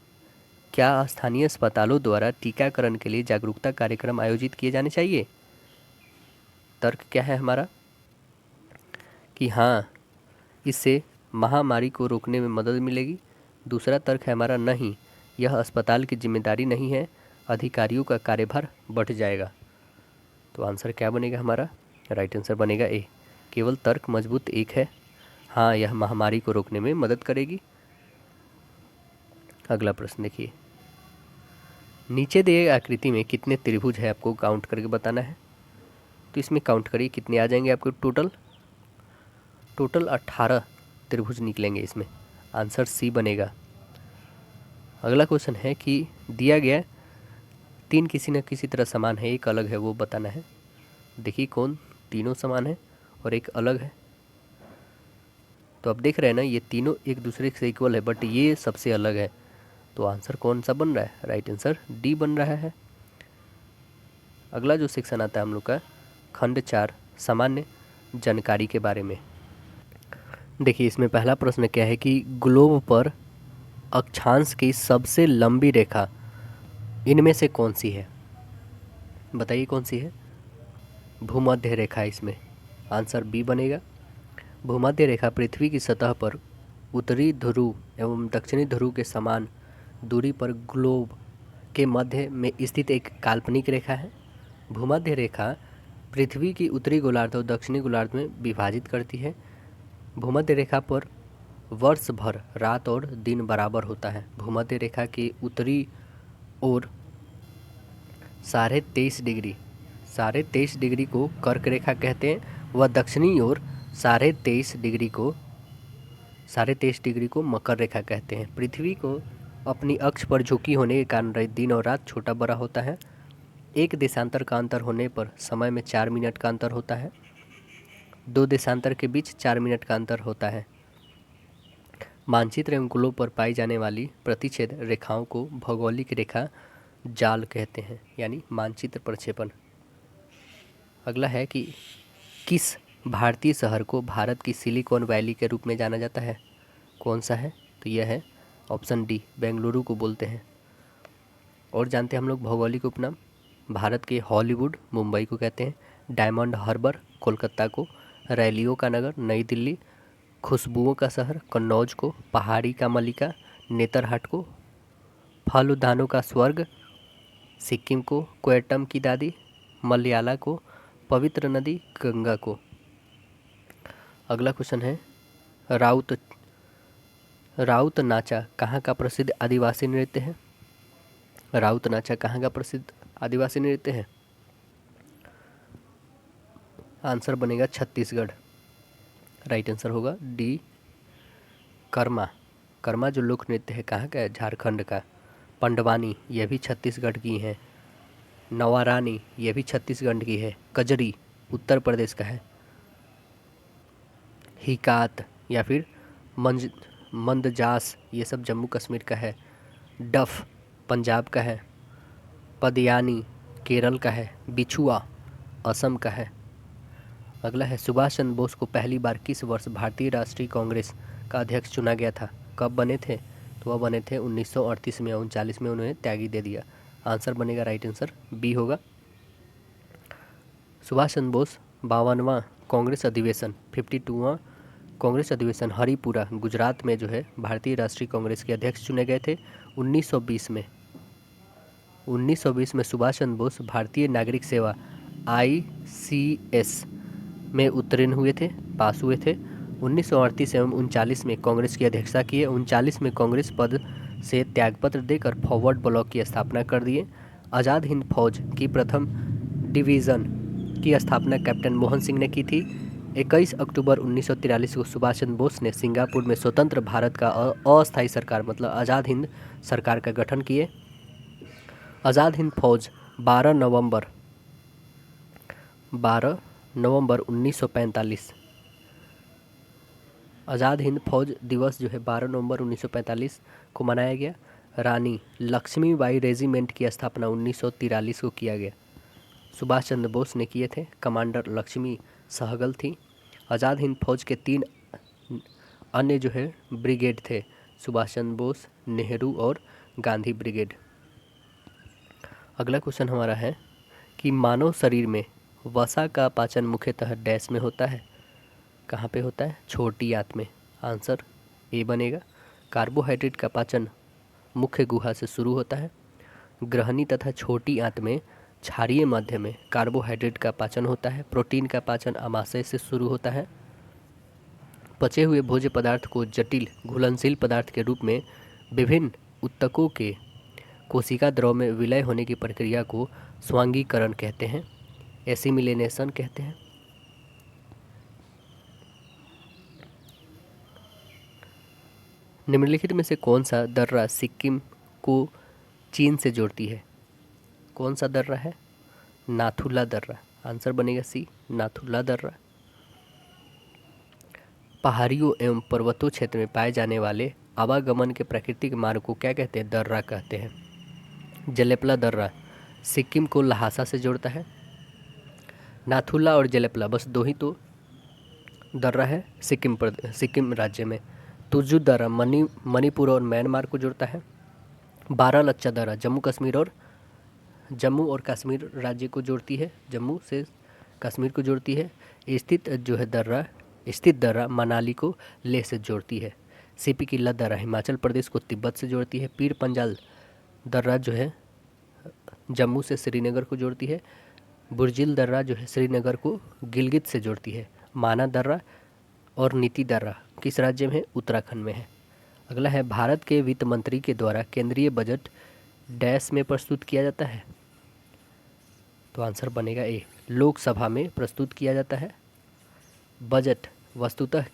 क्या स्थानीय अस्पतालों द्वारा टीकाकरण के लिए जागरूकता कार्यक्रम आयोजित किए जाने चाहिए? तर्क क्या है हमारा कि हाँ, इससे महामारी को रोकने में मदद मिलेगी। दूसरा तर्क है हमारा नहीं, यह अस्पताल की जिम्मेदारी नहीं है, अधिकारियों का कार्यभार बढ़ जाएगा। तो आंसर क्या बनेगा हमारा? राइट आंसर बनेगा ए। केवल तर्क मजबूत एक है, हाँ यह महामारी को रोकने में मदद करेगी। अगला प्रश्न देखिए, नीचे दिए आकृति में कितने त्रिभुज है आपको काउंट करके बताना है। तो इसमें काउंट करिए कितने आ जाएंगे आपको। टोटल 18 त्रिभुज निकलेंगे इसमें। आंसर सी बनेगा। अगला क्वेश्चन है कि दिया गया 3 किसी न किसी तरह समान है, एक अलग है, वो बताना है। देखिए कौन तीनों समान है और एक अलग है। तो आप देख रहे हैं ना, ये तीनों एक दूसरे से इक्वल है बट ये सबसे अलग है। तो आंसर कौन सा बन रहा है? राइट आंसर डी बन रहा है। अगला जो सेक्शन आता है हम लोग का खंड 4 सामान्य जानकारी के बारे में। देखिए इसमें पहला प्रश्न क्या है कि ग्लोब पर अक्षांश की सबसे लंबी रेखा इनमें से कौन सी है? बताइए कौन सी है? भूमध्य रेखा इसमें। आंसर बी बनेगा। भूमध्य रेखा पृथ्वी की सतह पर उत्तरी ध्रुव एवं दक्षिणी ध्रुव के समान दूरी पर ग्लोब के मध्य में स्थित एक काल्पनिक रेखा है। भूमध्य रेखा पृथ्वी की उत्तरी गोलार्ध और दक्षिणी गोलार्ध में विभाजित करती है। भूमध्य रेखा पर वर्ष भर रात और दिन बराबर होता है। भूमध्य रेखा की उत्तरी ओर 23.5 डिग्री को कर्क रेखा कहते हैं, वह दक्षिणी ओर 23.5 डिग्री को मकर रेखा कहते हैं। पृथ्वी को अपनी अक्ष पर झुकी होने के कारण दिन और रात छोटा बड़ा होता है। एक देशांतर का अंतर होने पर समय में 4 मिनट का अंतर होता है। 2 देशांतर के बीच 4 मिनट का अंतर होता है। मानचित्र एवं ग्लोब पर पाई जाने वाली प्रतिच्छेद रेखाओं को भौगोलिक रेखा जाल कहते हैं, यानी मानचित्र प्रक्षेपण। अगला है कि किस भारतीय शहर को भारत की सिलिकॉन वैली के रूप में जाना जाता है? कौन सा है? तो यह है ऑप्शन डी, बेंगलुरु को बोलते हैं। और जानते हैं हम लोग भौगोलिक उपनाम। भारत के हॉलीवुड मुंबई को कहते हैं, डायमंड हार्बर कोलकाता को, रैलियों का नगर नई दिल्ली, खुशबुओं का शहर कन्नौज को, पहाड़ी का मलिका नेतरहाट को, फल उद्यानों का स्वर्ग सिक्किम को, कोयटम की दादी मलयाला को, पवित्र नदी गंगा को। अगला क्वेश्चन है राउत नाचा कहाँ का प्रसिद्ध आदिवासी नृत्य है? राउत नाचा कहाँ का प्रसिद्ध आदिवासी नृत्य है? आंसर बनेगा छत्तीसगढ़। राइट आंसर होगा डी कर्मा जो लोक नृत्य है कहाँ का है? झारखंड का। पंडवानी यह भी छत्तीसगढ़ की है। नवारानी यह भी छत्तीसगढ़ की है। कजरी उत्तर प्रदेश का है। हिकात या फिर मंदजास ये सब जम्मू कश्मीर का है। डफ पंजाब का है। पदयानी केरल का है। बिछुआ असम का है। अगला है सुभाष चंद्र बोस को पहली बार किस वर्ष भारतीय राष्ट्रीय कांग्रेस का अध्यक्ष चुना गया था? कब बने थे? तो वह बने थे 1938 में। 39 में उन्होंने त्यागी दे दिया। आंसर बनेगा राइट आंसर बी होगा। सुभाष चंद्र बोस 52वां कांग्रेस अधिवेशन 52वां कांग्रेस अधिवेशन हरिपुरा गुजरात में जो है भारतीय राष्ट्रीय कांग्रेस के अध्यक्ष चुने गए थे 1920 में। 1920 में सुभाष चंद्र बोस भारतीय नागरिक सेवा ICS में उत्तीर्ण हुए थे, पास हुए थे। 1938 एवं 39 में कांग्रेस की अध्यक्षता किए। 39 में कांग्रेस पद से त्यागपत्र देकर फॉरवर्ड ब्लॉक की स्थापना कर दिए। आज़ाद हिंद फौज की प्रथम डिवीज़न की स्थापना कैप्टन मोहन सिंह ने की थी। 21 अक्टूबर 1943 को सुभाष चंद्र बोस ने सिंगापुर में स्वतंत्र भारत का अस्थायी सरकार मतलब आज़ाद हिंद सरकार का गठन किए। आज़ाद हिंद फौज 12 नवंबर 1945 आज़ाद हिंद फौज दिवस जो है 12 नवंबर 1945 को मनाया गया। रानी लक्ष्मीबाई रेजिमेंट की स्थापना 1943 को किया गया। सुभाष चंद्र बोस ने किए थे। कमांडर लक्ष्मी सहगल थी। आज़ाद हिंद फौज के 3 अन्य जो है ब्रिगेड थे, सुभाष चंद्र बोस, नेहरू और गांधी ब्रिगेड। अगला क्वेश्चन हमारा है कि मानव शरीर में वसा का पाचन मुख्यतः डैश में होता है। कहाँ पे होता है? छोटी आंत में। आंसर ए बनेगा। कार्बोहाइड्रेट का पाचन मुख्य गुहा से शुरू होता है। ग्रहणी तथा छोटी आंत में क्षारीय मध्य में कार्बोहाइड्रेट का पाचन होता है। प्रोटीन का पाचन आमाशय से शुरू होता है। पचे हुए भोज्य पदार्थ को जटिल घुलनशील पदार्थ के रूप में विभिन्न ऊतकों के कोशिका द्रव में विलय होने की प्रक्रिया को स्वांगीकरण कहते हैं, एसिमिलेशन कहते हैं। निम्नलिखित में से कौन सा दर्रा सिक्किम को चीन से जोड़ती है? कौन सा दर्रा है? नाथुला दर्रा। आंसर बनेगा सी, नाथुला दर्रा। पहाड़ियों एवं पर्वतों क्षेत्र में पाए जाने वाले आवागमन के प्राकृतिक मार्ग को क्या कहते हैं? दर्रा कहते हैं। जलेपला दर्रा सिक्किम को लहासा से जोड़ता है। नाथुला और जलेपला बस 2 ही तो दर्रा है सिक्किम राज्य में। तुजू दर्रा मणिपुर और म्यांमार को जोड़ता है। बारालच्चा दर्रा जम्मू और कश्मीर राज्य को जोड़ती है, जम्मू से कश्मीर को जोड़ती है। स्थित दर्रा मनाली को लेह से जोड़ती है। सीपी किला दर्रा हिमाचल प्रदेश को तिब्बत से जोड़ती है। पीर पंजाल दर्रा जो है जम्मू से श्रीनगर को जोड़ती है। बुर्जिल दर्रा जो है श्रीनगर को गिलगित से जोड़ती है। माना दर्रा और नीति दर्रा किस राज्य में है? उत्तराखंड में है। अगला है भारत के वित्त मंत्री के द्वारा केंद्रीय बजट डैश में प्रस्तुत किया जाता है। तो आंसर बनेगा ए, लोकसभा में प्रस्तुत किया जाता है। बजट वस्तुतः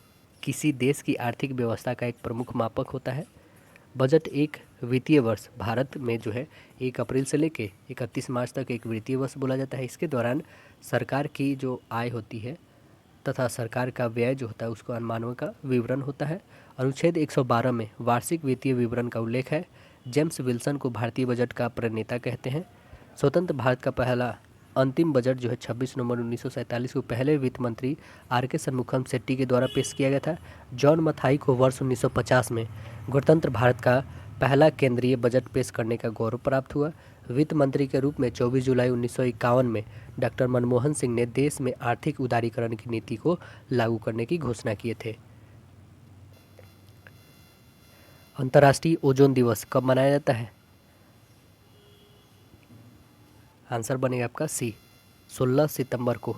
किसी देश की आर्थिक व्यवस्था का एक प्रमुख मापक होता है। बजट एक वित्तीय वर्ष भारत में जो है 1 अप्रैल से लेके 31 मार्च तक एक वित्तीय वर्ष बोला जाता है। इसके दौरान सरकार की जो आय होती है तथा सरकार का व्यय जो होता है उसको अनुमानों का विवरण होता है। अनुच्छेद 112 में वार्षिक वित्तीय विवरण का उल्लेख है। जेम्स विल्सन को भारतीय बजट का प्रणेता कहते हैं। स्वतंत्र भारत का पहला अंतिम बजट जो है 26 नवंबर 1947 को पहले वित्त मंत्री आर.के. शनमुखम शेट्टी के द्वारा पेश किया गया था। जॉन मथाई को वर्ष 1950 में गणतंत्र भारत का पहला केंद्रीय बजट पेश करने का गौरव प्राप्त हुआ। वित्त मंत्री के रूप में 24 जुलाई 1951 में डॉक्टर मनमोहन सिंह ने देश में आर्थिक उदारीकरण की नीति को लागू करने की घोषणा किए थे। अंतर्राष्ट्रीय ओजोन दिवस कब मनाया जाता है? आंसर बनेगा आपका सी, 16 सितंबर को।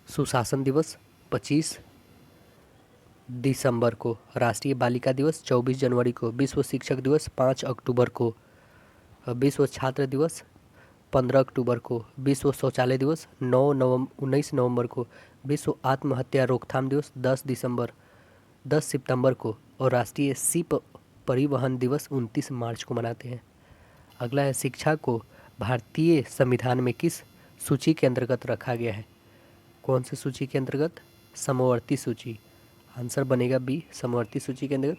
सुशासन दिवस 25 दिसंबर को। राष्ट्रीय बालिका दिवस 24 जनवरी को। विश्व शिक्षक दिवस 5 अक्टूबर को। विश्व छात्र दिवस 15 अक्टूबर को। विश्व शौचालय दिवस 19 नवंबर को। विश्व आत्महत्या रोकथाम दिवस 10 सितंबर को। और राष्ट्रीय शिप परिवहन दिवस 29 मार्च को मनाते हैं। अगला है शिक्षा को भारतीय संविधान में किस सूची के अंतर्गत रखा गया है? कौन सी सूची के अंतर्गत? समवर्ती सूची। आंसर बनेगा बी, समवर्ती सूची के अंतर्गत।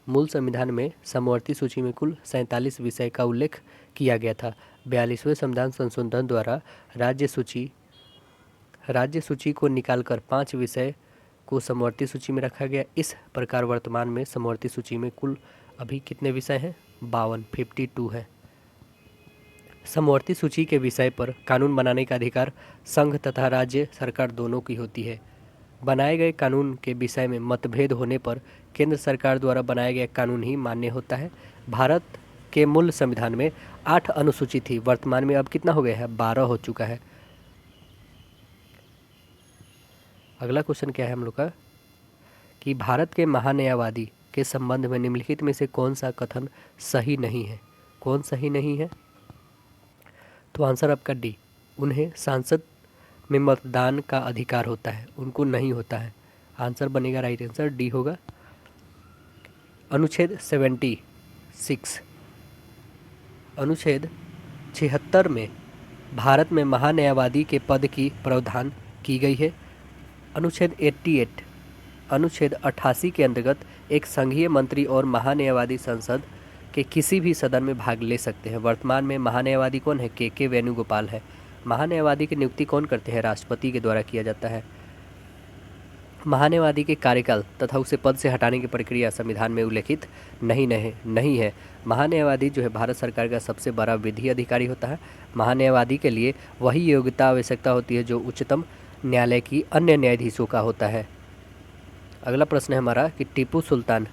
मूल संविधान में समवर्ती सूची में कुल 47 विषय का उल्लेख किया गया था। 42वें संविधान संशोधन द्वारा राज्य सूची को निकालकर 5 विषय को समवर्ती सूची में रखा गया। इस प्रकार वर्तमान में समवर्ती सूची में कुल अभी कितने विषय हैं? 52 है। समवर्ती सूची के विषय पर कानून बनाने का अधिकार संघ तथा राज्य सरकार दोनों की होती है। बनाए गए कानून के विषय में मतभेद होने पर केंद्र सरकार द्वारा बनाया गया कानून ही मान्य होता है। भारत के मूल संविधान में 8 अनुसूची थी, वर्तमान में अब कितना हो गया है? 12 हो चुका है। अगला क्वेश्चन क्या है हम लोग का कि भारत के महान्यायवादी के संबंध में निम्नलिखित में से कौन सा कथन सही नहीं है? कौन सही नहीं है? तो आंसर आपका डी, उन्हें संसद में मतदान का अधिकार होता है, उनको नहीं होता है। आंसर बनेगा राइट आंसर डी होगा। अनुच्छेद 76, अनुच्छेद 76 में भारत में महान्यायवादी के पद की प्रावधान की गई है। अनुच्छेद 88, अनुच्छेद 88 के अंतर्गत एक संघीय मंत्री और महान्यायवादी संसद के किसी भी सदन में भाग ले सकते हैं। वर्तमान में महान्यायवादी कौन है? के वेणुगोपाल है। महान्यायवादी की नियुक्ति कौन करते हैं? राष्ट्रपति के द्वारा किया जाता है। महान्यायवादी के कार्यकाल तथा उसे पद से हटाने की प्रक्रिया संविधान में उल्लेखित नहीं है। महान्यायवादी जो है भारत सरकार का सबसे बड़ा विधि अधिकारी होता है। महान्यायवादी के लिए वही योग्यता आवश्यकता होती है जो उच्चतम न्यायालय की अन्य न्यायाधीशों का होता है। अगला प्रश्न है हमारा कि टीपू सुल्तान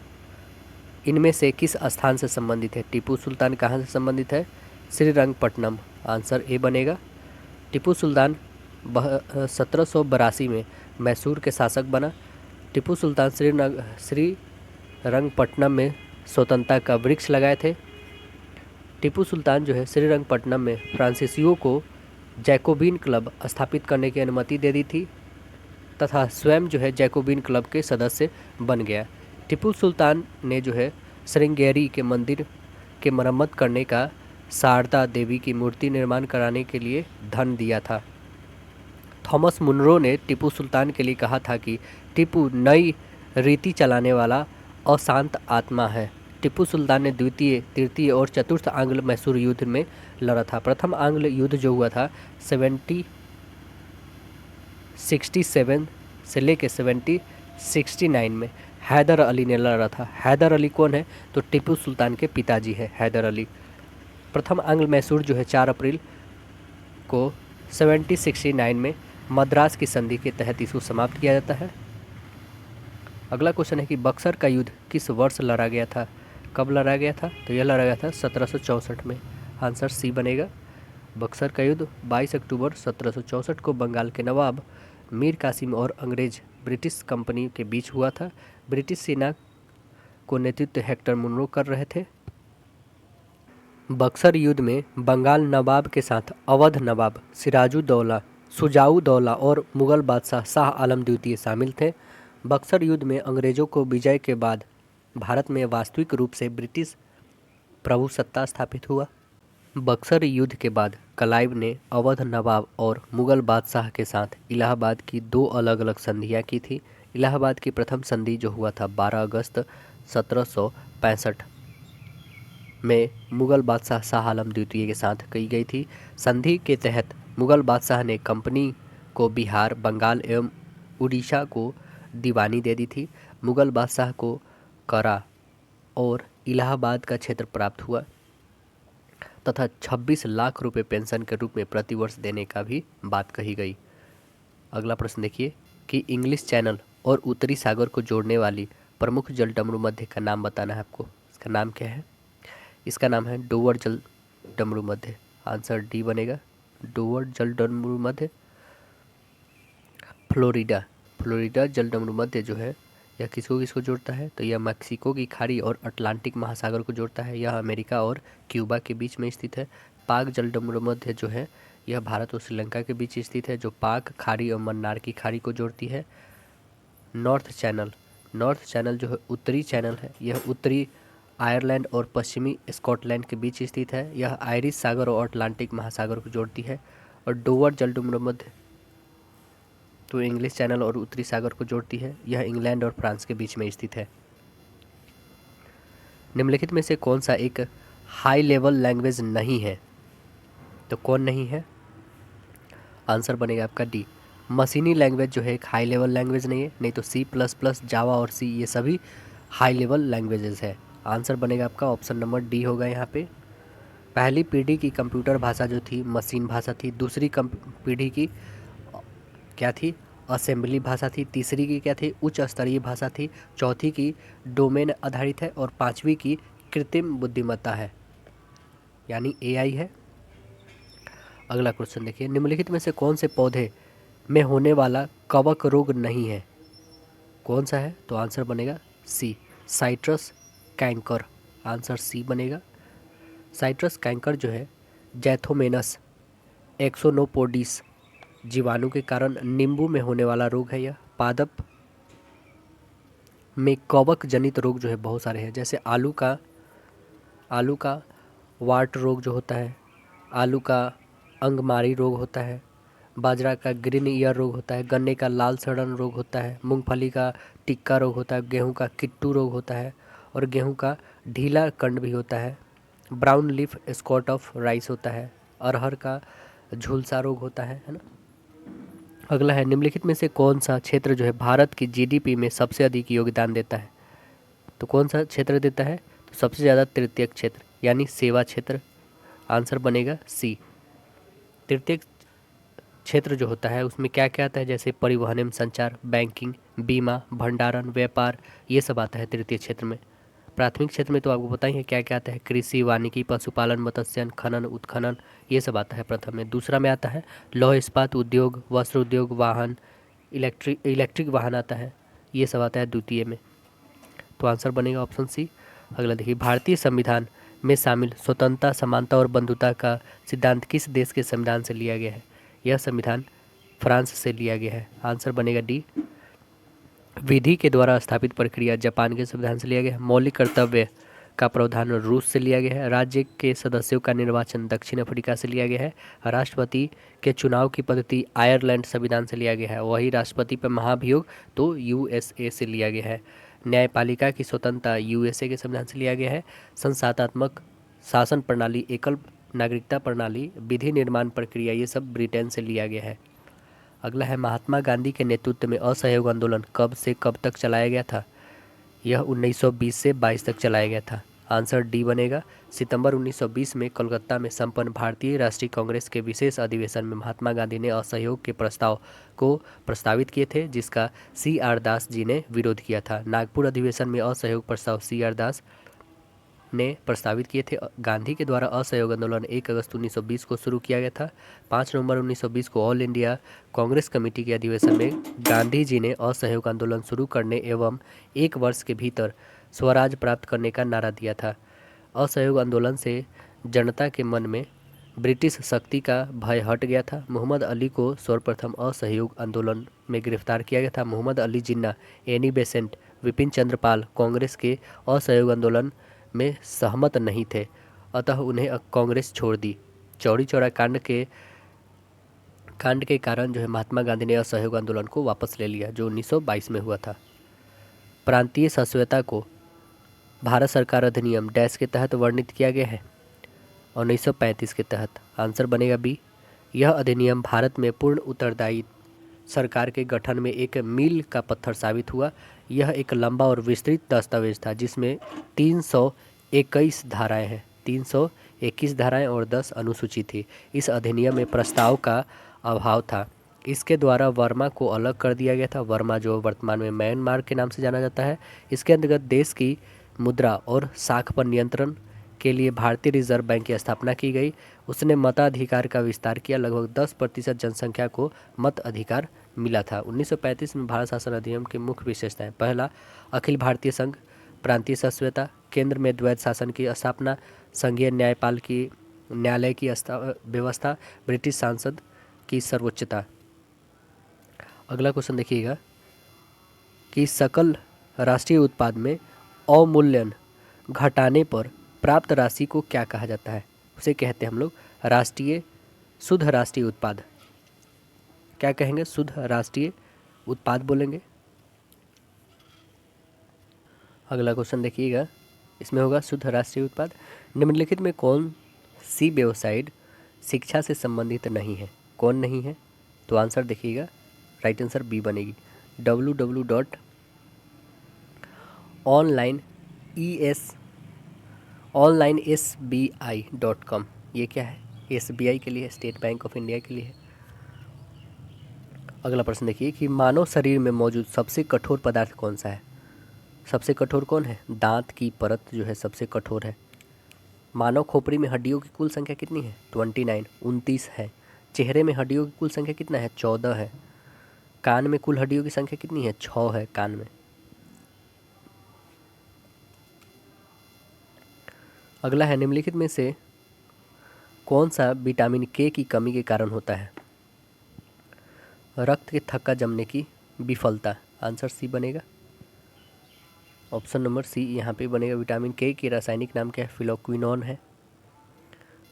इनमें से किस स्थान से संबंधित है? टीपू सुल्तान कहाँ से संबंधित है? श्रीरंगपट्टनम। आंसर ए बनेगा। टीपू सुल्तान 1782 में मैसूर के शासक बना। टीपू सुल्तान श्रीरंगपट्टनम में स्वतंत्रता का वृक्ष लगाए थे। टीपू सुल्तान जो है श्रीरंगपट्टनम में फ्रांसीसियों को जैकोबिन क्लब स्थापित करने की अनुमति दे दी थी तथा स्वयं जो है जैकोबिन क्लब के सदस्य बन गया। टीपू सुल्तान ने जो है श्रृंगेरी के मंदिर के मरम्मत करने का शारदा देवी की मूर्ति निर्माण कराने के लिए धन दिया था। थॉमस मुनरो ने टीपू सुल्तान के लिए कहा था कि टीपू नई रीति चलाने वाला अशांत आत्मा है। टीपू सुल्तान ने द्वितीय, तृतीय और चतुर्थ आंग्ल मैसूर युद्ध में लड़ा था। प्रथम आंग्ल युद्ध जो हुआ था 67 से लेके 69 में हैदर अली ने लड़ा था। हैदर अली कौन है? तो टीपू सुल्तान के पिताजी है हैदर अली। प्रथम आंग्ल मैसूर जो है 4 अप्रैल को 69 में मद्रास की संधि के तहत इसको समाप्त किया जाता है। अगला क्वेश्चन है कि बक्सर का युद्ध किस वर्ष लड़ा गया था? कब लड़ा गया था? तो यह लड़ा गया था 1764 में। आंसर सी बनेगा। बक्सर का युद्ध 22 अक्टूबर 1764 को बंगाल के नवाब मीर कासिम और अंग्रेज ब्रिटिश कंपनी के बीच हुआ था। ब्रिटिश सेना को नेतृत्व हेक्टर मुनरो कर रहे थे। बक्सर युद्ध में बंगाल नवाब के साथ अवध नवाब शुजाउद्दौला और मुगल बादशाह शाह आलम द्वितीय शामिल थे। बक्सर युद्ध में अंग्रेजों को विजय के बाद भारत में वास्तविक रूप से ब्रिटिश प्रभुसत्ता स्थापित हुआ। बक्सर युद्ध के बाद क्लाइव ने अवध नवाब और मुगल बादशाह के साथ इलाहाबाद की 2 अलग अलग संधियाँ की थी। इलाहाबाद की प्रथम संधि जो हुआ था 12 अगस्त 1765 में मुगल बादशाह शाह आलम द्वितीय के साथ की गई थी। संधि के तहत मुगल बादशाह ने कंपनी को बिहार, बंगाल एवं उड़ीसा को दीवानी दे दी थी। मुगल बादशाह को करा और इलाहाबाद का क्षेत्र प्राप्त हुआ तथा 26 लाख रुपए पेंशन के रूप में प्रतिवर्ष देने का भी बात कही गई। अगला प्रश्न देखिए कि इंग्लिश चैनल और उत्तरी सागर को जोड़ने वाली प्रमुख जल डमरू मध्य का नाम बताना है आपको। इसका नाम क्या है? इसका नाम है डोवर जल डमरू मध्य। आंसर डी बनेगा। डोवर जल डमरू मध्य। फ्लोरिडा जल डमरू मध्य जो है यह किसको जोड़ता है? तो यह मैक्सिको की खाड़ी और अटलांटिक महासागर को जोड़ता है। यह अमेरिका और क्यूबा के बीच में स्थित है। पाक जल डमरू मध्य जो है यह भारत और श्रीलंका के बीच स्थित है, जो पाक खाड़ी और मन्नार की खाड़ी को जोड़ती है। नॉर्थ चैनल जो है उत्तरी चैनल है, यह उत्तरी आयरलैंड और पश्चिमी स्कॉटलैंड के बीच स्थित है। यह आयरिश सागर और अटलांटिक महासागर को जोड़ती है। और डोवर जल डमरू मध्य तो इंग्लिश चैनल और उत्तरी सागर को जोड़ती है। यह इंग्लैंड और फ्रांस के बीच में स्थित है। निम्नलिखित में से कौन सा एक हाई लेवल लैंग्वेज नहीं है? तो कौन नहीं है? आंसर बनेगा आपका डी। मशीनी लैंग्वेज जो है एक हाई लेवल लैंग्वेज नहीं है, नहीं तो C++, जावा और सी ये सभी हाई लेवल लैंग्वेजेस है। आंसर बनेगा आपका ऑप्शन नंबर डी होगा यहाँ पे। पहली पीढ़ी की कंप्यूटर भाषा जो थी मशीन भाषा थी। दूसरी पीढ़ी की क्या थी? असेंबली भाषा थी। तीसरी की क्या थी? उच्च स्तरीय भाषा थी। चौथी की डोमेन आधारित है और 5वीं की कृत्रिम बुद्धिमत्ता है, यानी AI है। अगला क्वेश्चन देखिए, निम्नलिखित में से कौन से पौधे में होने वाला कवक रोग नहीं है? कौन सा है? तो आंसर बनेगा सी, साइट्रस कैंकर। आंसर सी बनेगा। साइट्रस कैंकर जो है जैथोमेनस एक्सोनोपोडिस जीवाणु के कारण नींबू में होने वाला रोग है यह। पादप में कवक जनित रोग जो है बहुत सारे हैं, जैसे आलू का वाट रोग जो होता है, आलू का अंगमारी रोग होता है, बाजरा का ग्रीन ईयर रोग होता है, गन्ने का लाल सड़न रोग होता है, मूंगफली का टिक्का रोग होता है, गेहूं का किट्टू रोग होता है और गेहूं का ढीला कंड भी होता है, brown leaf spot of rice होता है, अरहर का झुलसा रोग होता है ना। अगला है, निम्नलिखित में से कौन सा क्षेत्र जो है भारत की जीडीपी में सबसे अधिक योगदान देता है? तो कौन सा क्षेत्र देता है? तो सबसे ज़्यादा तृतीय क्षेत्र यानी सेवा क्षेत्र। आंसर बनेगा सी। तृतीय क्षेत्र जो होता है उसमें क्या क्या आता है, जैसे परिवहन एवं संचार, बैंकिंग, बीमा, भंडारण, व्यापार, ये सब आता है तृतीय क्षेत्र में। प्राथमिक क्षेत्र में तो आपको पता ही है क्या क्या आता है, कृषि, वानिकी, पशुपालन, मत्स्यन, खनन, उत्खनन, ये सब आता है प्रथम में। दूसरा में आता है लौह इस्पात उद्योग, वस्त्र उद्योग, वाहन, इलेक्ट्रिक वाहन आता है, ये सब आता है द्वितीय में। तो आंसर बनेगा ऑप्शन सी। अगला देखिए, भारतीय संविधान में शामिल स्वतंत्रता, समानता और बंधुता का सिद्धांत किस देश के संविधान से लिया गया है? यह संविधान फ्रांस से लिया गया है। आंसर बनेगा डी। विधि के द्वारा स्थापित प्रक्रिया जापान के संविधान से लिया गया है। मौलिक कर्तव्य का प्रावधान रूस से लिया गया है। राज्य के सदस्यों का निर्वाचन दक्षिण अफ्रीका से लिया गया है। राष्ट्रपति के चुनाव की पद्धति आयरलैंड संविधान से लिया गया है। वही राष्ट्रपति पर महाभियोग तो यूएसए से लिया गया है। न्यायपालिका की स्वतंत्रता यूएसए के संविधान से लिया गया है। संस्थात्मक शासन प्रणाली, एकल नागरिकता प्रणाली, विधि निर्माण प्रक्रिया, ये सब ब्रिटेन से लिया गया है। अगला है, महात्मा गांधी के नेतृत्व में असहयोग आंदोलन कब से कब तक चलाया गया था? यह 1920 से 22 तक चलाया गया था। आंसर डी बनेगा। सितंबर 1920 में कोलकाता में संपन्न भारतीय राष्ट्रीय कांग्रेस के विशेष अधिवेशन में महात्मा गांधी ने असहयोग के प्रस्ताव को प्रस्तावित किए थे, जिसका सी आर दास जी ने विरोध किया था। नागपुर अधिवेशन में असहयोग प्रस्ताव सी आर दास ने प्रस्तावित किए थे। गांधी के द्वारा असहयोग आंदोलन 1 अगस्त 1920 को शुरू किया गया था। 5 नवंबर 1920 को ऑल इंडिया कांग्रेस कमेटी के अधिवेशन में गांधी जी ने असहयोग आंदोलन शुरू करने एवं 1 वर्ष के भीतर स्वराज प्राप्त करने का नारा दिया था। असहयोग आंदोलन से जनता के मन में ब्रिटिश शक्ति का भय हट गया था। मोहम्मद अली को सर्वप्रथम असहयोग आंदोलन में गिरफ्तार किया गया था। मोहम्मद अली जिन्ना, एनी बेसेंट, विपिन चंद्र पाल कांग्रेस के असहयोग आंदोलन में सहमत नहीं थे, अतः उन्हें कांग्रेस छोड़ दी। चौरी चौरा कांड के कारण जो है महात्मा गांधी ने असहयोग आंदोलन को वापस ले लिया, जो 1922 में हुआ था। प्रांतीय सस्यता को भारत सरकार अधिनियम डैश के तहत वर्णित किया गया है, 1935 के तहत। आंसर बनेगा बी। यह अधिनियम भारत में पूर्ण उत्तरदायी सरकार के गठन में एक मील का पत्थर साबित हुआ। यह एक लंबा और विस्तृत दस्तावेज था जिसमें 321 धाराएं हैं, 321 धाराएं और 10 अनुसूची थी। इस अधिनियम में प्रस्ताव का अभाव था। इसके द्वारा वर्मा को अलग कर दिया गया था। वर्मा जो वर्तमान में म्यांमार के नाम से जाना जाता है। इसके अंतर्गत देश की मुद्रा और साख पर नियंत्रण के लिए भारतीय रिजर्व बैंक की स्थापना की गई। उसने मताधिकार का विस्तार किया। लगभग 10% जनसंख्या को मत अधिकार मिला था। 1935 में भारत शासन अधिनियम की मुख्य विशेषताएं: पहला, अखिल भारतीय संघ, प्रांतीय सस्यता, केंद्र में द्वैध शासन की स्थापना, संघीय न्यायालय की व्यवस्था, ब्रिटिश सांसद की सर्वोच्चता। अगला क्वेश्चन देखिएगा कि सकल राष्ट्रीय उत्पाद में अवमूल्यन घटाने पर प्राप्त राशि को क्या कहा जाता है? उसे कहते हैं हम लोग शुद्ध राष्ट्रीय उत्पाद। क्या कहेंगे? शुद्ध राष्ट्रीय उत्पाद बोलेंगे। अगला क्वेश्चन देखिएगा, इसमें होगा शुद्ध राष्ट्रीय उत्पाद। निम्नलिखित में कौन सी वेबसाइट शिक्षा से संबंधित नहीं है? कौन नहीं है? तो आंसर देखिएगा, राइट आंसर बी बनेगी। www.onlinesbi.com। ये क्या है? SBI के लिए, स्टेट बैंक ऑफ इंडिया के लिए है। अगला प्रश्न देखिए कि मानव शरीर में मौजूद सबसे कठोर पदार्थ कौन सा है? सबसे कठोर कौन है? दांत की परत जो है सबसे कठोर है। मानव खोपड़ी में हड्डियों की कुल संख्या कितनी है? 29 है। चेहरे में हड्डियों की कुल संख्या कितना है? 14 है। कान में कुल हड्डियों की संख्या कितनी है? 6 है कान में। अगला है, निम्नलिखित में से कौन सा विटामिन के की कमी के कारण होता है? रक्त के थक्का जमने की विफलता, आंसर सी बनेगा। ऑप्शन नंबर सी यहाँ पे बनेगा। विटामिन के की रासायनिक नाम क्या है? फिलोक्विनोन है।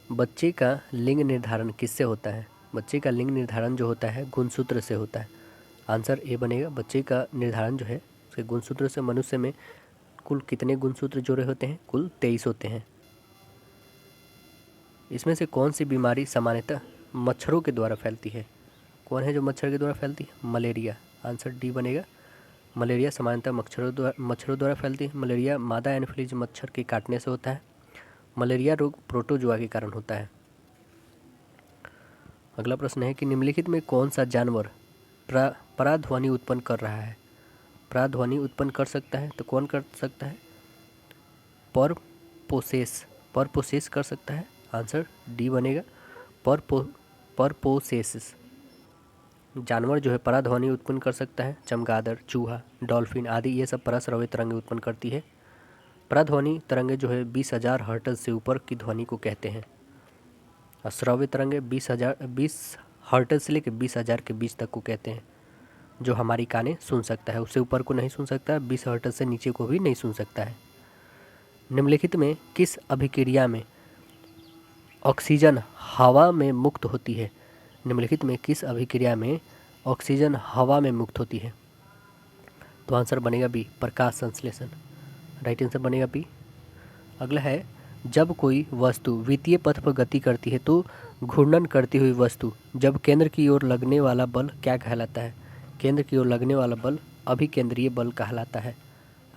बच्चे का लिंग निर्धारण किससे होता है? बच्चे का लिंग निर्धारण जो होता है गुणसूत्र से होता है, आंसर ए बनेगा। बच्चे का निर्धारण जो है उसके गुणसूत्र से। मनुष्य में कुल कितने गुणसूत्र जोड़े होते हैं? कुल 23 होते हैं। इसमें से कौन सी बीमारी सामान्यतः मच्छरों के द्वारा फैलती है? कौन है जो मच्छर के द्वारा फैलती है? मलेरिया, आंसर डी बनेगा। मलेरिया सामान्यतः मच्छरों द्वारा फैलती है। मलेरिया मादा एनोफिलीज मच्छर के काटने से होता है। मलेरिया रोग प्रोटोजुआ के कारण होता है। अगला प्रश्न है कि निम्नलिखित में कौन सा जानवर पराध्वनि उत्पन्न कर रहा है? पराध्वनि उत्पन्न कर सकता है तो कौन कर सकता है? परपोसेस कर सकता है, आंसर डी बनेगा। परपोसेस जानवर जो है पराध्वनि उत्पन्न कर सकता है। चमगादड़, चूहा, डॉल्फिन आदि ये सब पराश्रव्य तरंगें उत्पन्न करती है। पराध्वनि तरंगे जो है 20,000 हर्ट्ज से ऊपर की ध्वनि को कहते हैं। और श्रव्य तरंगे 20 हर्ट्ज से लेकर 20,000 के बीच तक को कहते हैं, जो हमारी कानें सुन सकता है। उससे ऊपर को नहीं सुन सकता है, 20 हर्ट्ज से नीचे को भी नहीं सुन सकता है। निम्नलिखित में किस अभिक्रिया में ऑक्सीजन हवा में मुक्त होती है? निम्नलिखित में किस अभिक्रिया में ऑक्सीजन हवा में मुक्त होती है? तो आंसर बनेगा बी, प्रकाश संश्लेषण। राइट आंसर बनेगा बी। अगला है, जब कोई वस्तु वितीय पथ पर गति करती है तो घूर्णन करती हुई वस्तु जब केंद्र की ओर लगने वाला बल क्या कहलाता है? केंद्र की ओर लगने वाला बल अभिकेंद्रीय बल कहलाता है,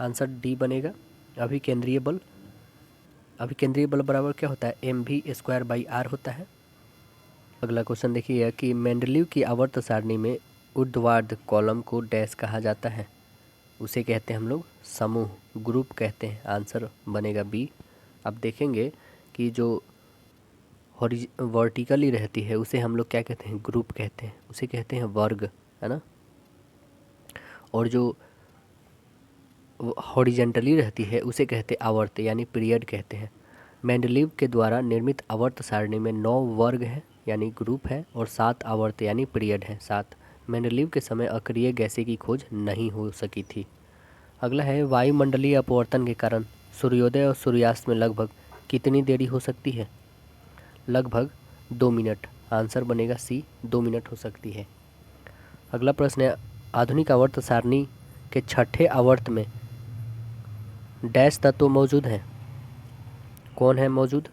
आंसर डी बनेगा। अभिकेंद्रीय बल। अभिकेंद्रीय बल बराबर क्या होता है? mv²/r होता है। अगला क्वेश्चन देखिए कि मेंडलीव की आवर्त सारणी में ऊर्ध्वाधर कॉलम को डैश कहा जाता है? उसे कहते हैं हम लोग समूह, ग्रुप कहते हैं, आंसर बनेगा बी। अब देखेंगे कि जो वर्टिकली रहती है उसे हम लोग क्या कहते हैं? ग्रुप कहते हैं, उसे कहते हैं वर्ग, है ना। और जो हॉरिजेंटली रहती है उसे कहते हैं आवर्त यानी पीरियड कहते हैं। मेंडलीव के द्वारा निर्मित आवर्त सारणी में 9 वर्ग हैं यानी ग्रुप है और 7 आवर्त यानी पीरियड है 7। मेंडलीव के समय अक्रिय गैसें की खोज नहीं हो सकी थी। अगला है, वायुमंडलीय अपवर्तन के कारण सूर्योदय और सूर्यास्त में लगभग कितनी देरी हो सकती है? लगभग 2 मिनट, आंसर बनेगा सी, 2 मिनट हो सकती है। अगला प्रश्न है, आधुनिक आवर्त सारणी के छठे आवर्त में डैश तत्व मौजूद हैं? कौन है मौजूद?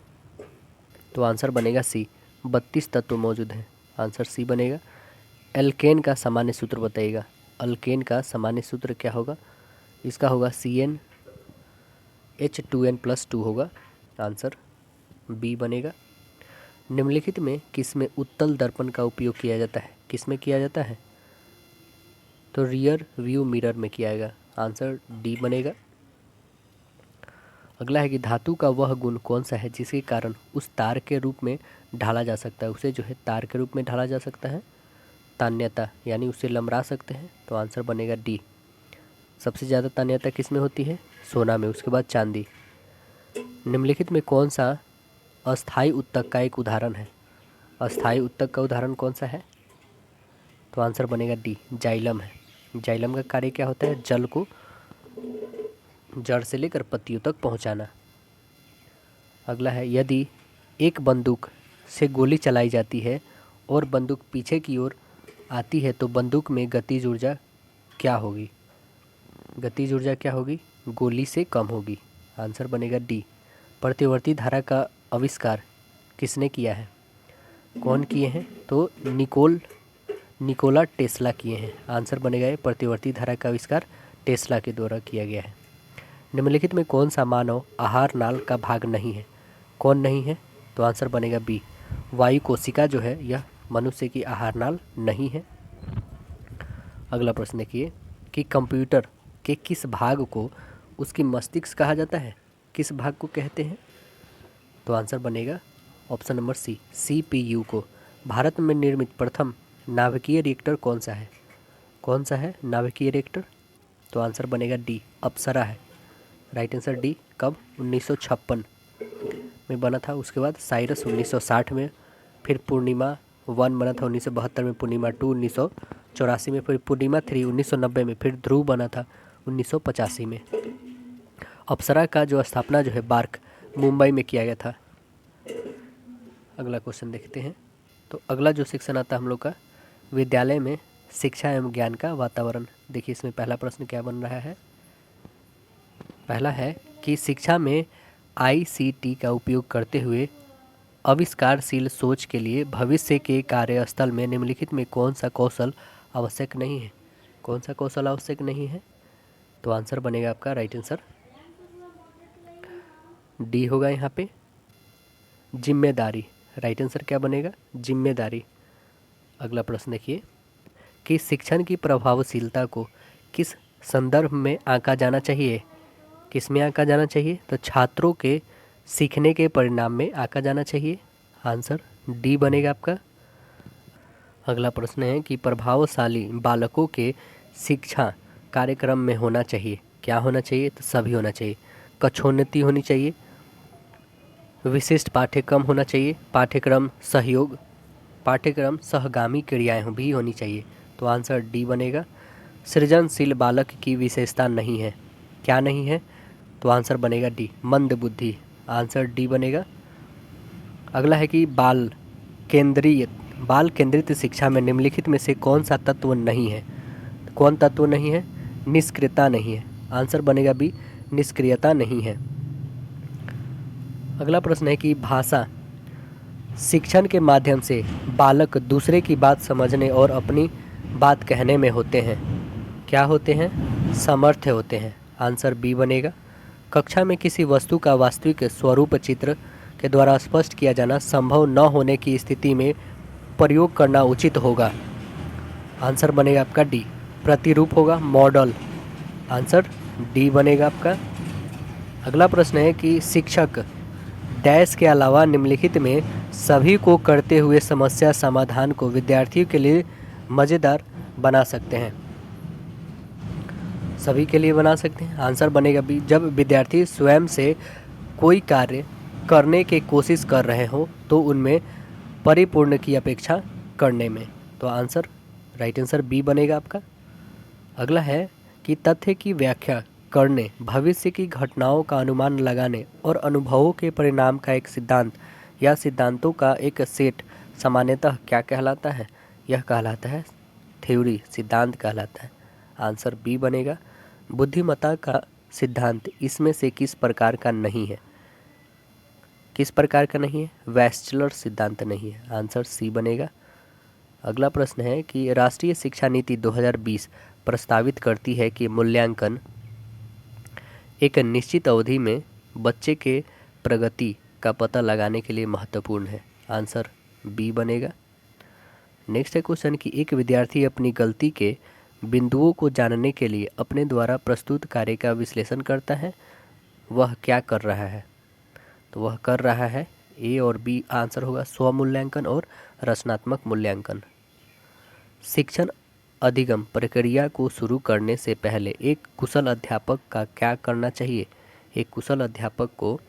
तो आंसर बनेगा सी, 32 तत्व मौजूद हैं, आंसर सी बनेगा। एल्केन का सामान्य सूत्र बताइएगा। अल्केन का सामान्य सूत्र क्या होगा? इसका होगा CnH2n+2 होगा, आंसर बी बनेगा। निम्नलिखित में किसमें उत्तल दर्पण का उपयोग किया जाता है? किसमें किया जाता है? तो रियर व्यू मिरर में किया जाएगा, आंसर डी बनेगा। अगला है कि धातु का वह गुण कौन सा है जिसके कारण उस तार के रूप में ढाला जा सकता है? उसे जो है तार के रूप में ढाला जा सकता है, तान्यता, यानी उसे लमरा सकते हैं, तो आंसर बनेगा डी। सबसे ज़्यादा तान्यता किस में होती है? सोना में, उसके बाद चांदी। निम्नलिखित में कौन सा अस्थायी उत्तक का एक उदाहरण है? अस्थायी उत्तक का उदाहरण कौन सा है? तो आंसर बनेगा डी, जाइलम है। जाइलम का कार्य क्या होता है? जल को जड़ से लेकर पत्तियों तक पहुंचाना। अगला है, यदि एक बंदूक से गोली चलाई जाती है और बंदूक पीछे की ओर आती है तो बंदूक में गतिज ऊर्जा क्या होगी? गतिज ऊर्जा क्या होगी? गोली से कम होगी, आंसर बनेगा डी। प्रतिवर्ती धारा का आविष्कार किसने किया है? कौन किए हैं? तो निकोला टेस्ला किए हैं, आंसर बनेगा ये। प्रतिवर्ती धारा का आविष्कार टेस्ला के द्वारा किया गया है। निम्नलिखित में कौन सा मानव आहार नाल का भाग नहीं है? कौन नहीं है? तो आंसर बनेगा बी, वायु कोशिका जो है यह मनुष्य की आहार नाल नहीं है। अगला प्रश्न देखिए कि कंप्यूटर के किस भाग को उसकी मस्तिष्क कहा जाता है? किस भाग को कहते हैं? तो आंसर बनेगा ऑप्शन नंबर सी, CPU को। भारत में निर्मित प्रथम नाभिकीय रिएक्टर कौन सा है? कौन सा है नाभिकीय रिएक्टर? तो आंसर बनेगा डी, अप्सरा है। Right answer D. कब? 1956 में बना था। उसके बाद साइरस 1960 में, फिर पूर्णिमा 1 बना था 1972 में, पूर्णिमा 2 1974 1984 में, फिर पूर्णिमा 3 1990 में, फिर ध्रुव बना था 1985 में। अप्सरा का जो स्थापना जो है बार्क मुंबई में किया गया था। अगला क्वेश्चन देखते हैं। तो अगला जो सेक्शन आता है हम लोग का, विद्यालय में शिक्षा एवं ज्ञान का वातावरण। देखिए इसमें पहला प्रश्न क्या बन रहा है। पहला है कि शिक्षा में ICT का उपयोग करते हुए आविष्कारशील सोच के लिए भविष्य के कार्यस्थल में निम्नलिखित में कौन सा कौशल आवश्यक नहीं है। कौन सा कौशल आवश्यक नहीं है? तो आंसर बनेगा आपका राइट आंसर डी होगा यहाँ पे, जिम्मेदारी। राइट आंसर क्या बनेगा? जिम्मेदारी। अगला प्रश्न देखिए कि शिक्षण की प्रभावशीलता को किस संदर्भ में आंका जाना चाहिए। किस में आंका जाना चाहिए? तो छात्रों के सीखने के परिणाम में आंका जाना चाहिए। आंसर डी बनेगा आपका। अगला प्रश्न है कि प्रभावशाली बालकों के शिक्षा कार्यक्रम में होना चाहिए। क्या होना चाहिए? तो सभी होना चाहिए। कक्षोन्नति होनी चाहिए, विशिष्ट पाठ्यक्रम होना चाहिए, पाठ्यक्रम सहयोग, पाठ्यक्रम सहगामी क्रियाएं भी होनी चाहिए। तो आंसर डी बनेगा। सृजनशील बालक की विशेषता नहीं है। क्या नहीं है? तो आंसर बनेगा डी, मंद बुद्धि। आंसर डी बनेगा। अगला है कि बाल केंद्रित शिक्षा में निम्नलिखित में से कौन सा तत्व नहीं है। कौन तत्व नहीं है? निष्क्रियता नहीं है। आंसर बनेगा बी, निष्क्रियता नहीं है। अगला प्रश्न है कि भाषा शिक्षण के माध्यम से बालक दूसरे की बात समझने और अपनी बात कहने में होते हैं। क्या होते हैं? समर्थ होते हैं। आंसर बी बनेगा। कक्षा में किसी वस्तु का वास्तविक स्वरूप चित्र के द्वारा स्पष्ट किया जाना संभव न होने की स्थिति में प्रयोग करना उचित होगा। आंसर बनेगा आपका डी, प्रतिरूप होगा, मॉडल। आंसर डी बनेगा आपका। अगला प्रश्न है कि शिक्षक डैश के अलावा निम्नलिखित में सभी को करते हुए समस्या समाधान को विद्यार्थियों के लिए मज़ेदार बना सकते हैं। सभी के लिए बना सकते हैं। आंसर बनेगा बी, जब विद्यार्थी स्वयं से कोई कार्य करने की कोशिश कर रहे हो तो उनमें परिपूर्ण की अपेक्षा करने में। तो आंसर राइट आंसर बी बनेगा आपका। अगला है कि तथ्य की व्याख्या करने, भविष्य की घटनाओं का अनुमान लगाने और अनुभवों के परिणाम का एक सिद्धांत या सिद्धांतों का एक सेट सामान्यतः क्या कहलाता है? यह कहलाता है थ्योरी, सिद्धांत कहलाता है। आंसर बी बनेगा। बुद्धिमत्ता का सिद्धांत इसमें से किस प्रकार का नहीं है? किस प्रकार का नहीं है? वेस्टलर सिद्धांत नहीं है। आंसर सी बनेगा। अगला प्रश्न है कि राष्ट्रीय शिक्षा नीति 2020 प्रस्तावित करती है कि मूल्यांकन एक निश्चित अवधि में बच्चे के प्रगति का पता लगाने के लिए महत्वपूर्ण है। आंसर बी बनेगा। नेक्स्ट है क्वेश्चन कि एक विद्यार्थी अपनी गलती के बिंदुओं को जानने के लिए अपने द्वारा प्रस्तुत कार्य का विश्लेषण करता है। वह क्या कर रहा है? तो वह कर रहा है ए और बी। आंसर होगा स्वमूल्यांकन और रचनात्मक मूल्यांकन। शिक्षण अधिगम प्रक्रिया को शुरू करने से पहले एक कुशल अध्यापक का क्या करना चाहिए? एक कुशल अध्यापक को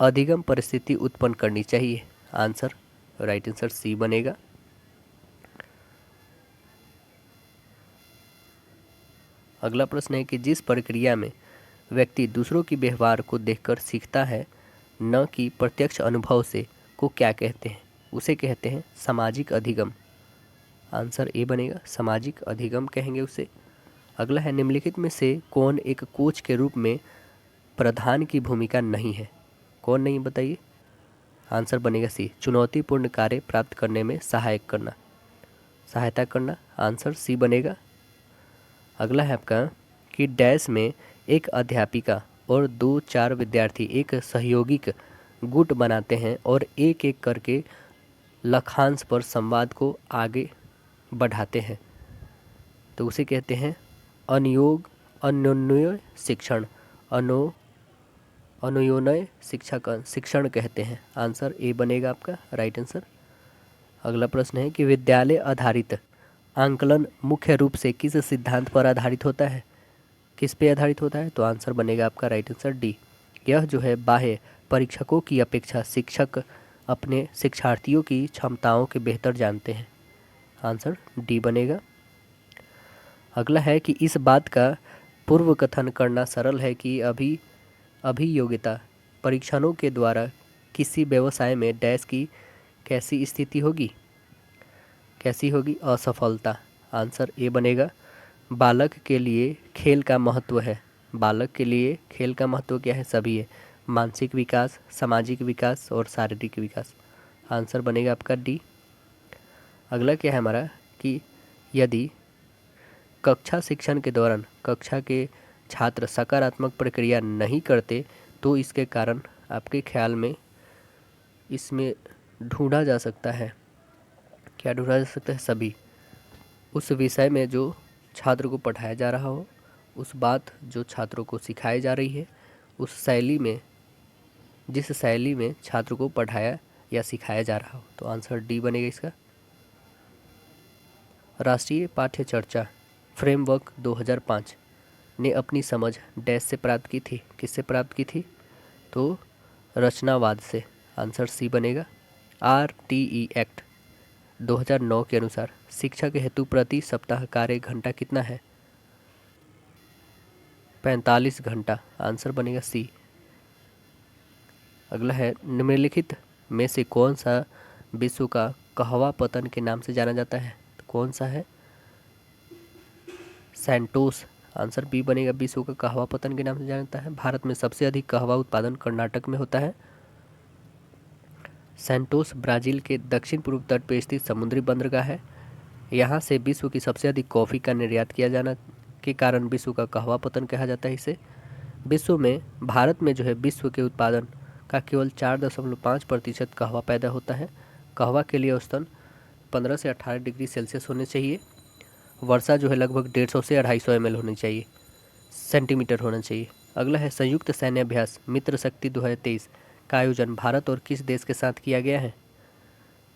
अधिगम परिस्थिति उत्पन्न करनी चाहिए। आंसर राइट आंसर सी बनेगा। अगला प्रश्न है कि जिस प्रक्रिया में व्यक्ति दूसरों की व्यवहार को देखकर सीखता है न कि प्रत्यक्ष अनुभव से, को क्या कहते हैं? उसे कहते हैं सामाजिक अधिगम। आंसर ए बनेगा, सामाजिक अधिगम कहेंगे उसे। अगला है निम्नलिखित में से कौन एक कोच के रूप में प्रधान की भूमिका नहीं है? कौन नहीं बताइए? आंसर बनेगा सी, चुनौतीपूर्ण कार्य प्राप्त करने में सहायता करना। आंसर सी बनेगा। अगला है आपका कि डैश में एक अध्यापिका और 2-4 विद्यार्थी एक सहयोगिक गुट बनाते हैं और एक एक करके लक्ष्यांश पर संवाद को आगे बढ़ाते हैं तो उसे कहते हैं अन्योन्य शिक्षण, अनुयोन्य शिक्षण कहते हैं। आंसर ए बनेगा आपका राइट आंसर। अगला प्रश्न है कि विद्यालय आधारित आंकलन मुख्य रूप से किस सिद्धांत पर आधारित होता है? किस पे आधारित होता है? तो आंसर बनेगा आपका राइट आंसर डी। यह जो है बाह्य परीक्षकों की अपेक्षा शिक्षक अपने शिक्षार्थियों की क्षमताओं के बेहतर जानते हैं। आंसर डी बनेगा। अगला है कि इस बात का पूर्व कथन करना सरल है कि अभियोग्यता परीक्षणों के द्वारा किसी व्यवसाय में डैश की कैसी स्थिति होगी, कैसी होगी, असफलता। आंसर ए बनेगा। बालक के लिए खेल का महत्व है, बालक के लिए खेल का महत्व क्या है, सभी है, मानसिक विकास, सामाजिक विकास और शारीरिक विकास। आंसर बनेगा आपका डी। अगला क्या है हमारा कि यदि कक्षा शिक्षण के दौरान कक्षा के छात्र सकारात्मक प्रक्रिया नहीं करते तो इसके कारण आपके ख्याल में इसमें ढूंढा जा सकता है, क्या ढूंढा जा सकता है, सभी। उस विषय में जो छात्र को पढ़ाया जा रहा हो, उस बात जो छात्रों को सिखाई जा रही है, उस शैली में, जिस शैली में छात्र को पढ़ाया या सिखाया जा रहा हो। तो आंसर डी बनेगा इसका। राष्ट्रीय पाठ्य चर्चा फ्रेमवर्क 2005 ने अपनी समझ डैश से प्राप्त की थी, किससे प्राप्त की थी, तो रचनावाद से। आंसर सी बनेगा। RTE एक्ट 2009 के अनुसार शिक्षा के हेतु प्रति सप्ताह कार्य घंटा कितना है, 45 घंटा। आंसर बनेगा सी। अगला है निम्नलिखित में से कौन सा विश्व का कहवा पतन के नाम से जाना जाता है, तो कौन सा है, सैंटोस। आंसर बी बनेगा, विश्व का कहवा पतन के नाम से जाना जाता है। भारत में सबसे अधिक कहवा उत्पादन कर्नाटक में होता है। सैंटोस ब्राज़ील के दक्षिण पूर्व तट पर स्थित समुद्री बंदरगाह है। यहाँ से विश्व की सबसे अधिक कॉफ़ी का निर्यात किया जाना के कारण विश्व का कहवा पतन कहा जाता है इसे। विश्व में भारत में जो है विश्व के उत्पादन का केवल 4.5% कहवा पैदा होता है। कहवा के लिए औसतन 15 से 18 डिग्री सेल्सियस होने चाहिए। वर्षा जो है लगभग 150 से 250 ml होनी चाहिए, सेंटीमीटर होना चाहिए। अगला है संयुक्त सैन्य अभ्यास मित्र शक्ति 2023 का आयोजन भारत और किस देश के साथ किया गया है,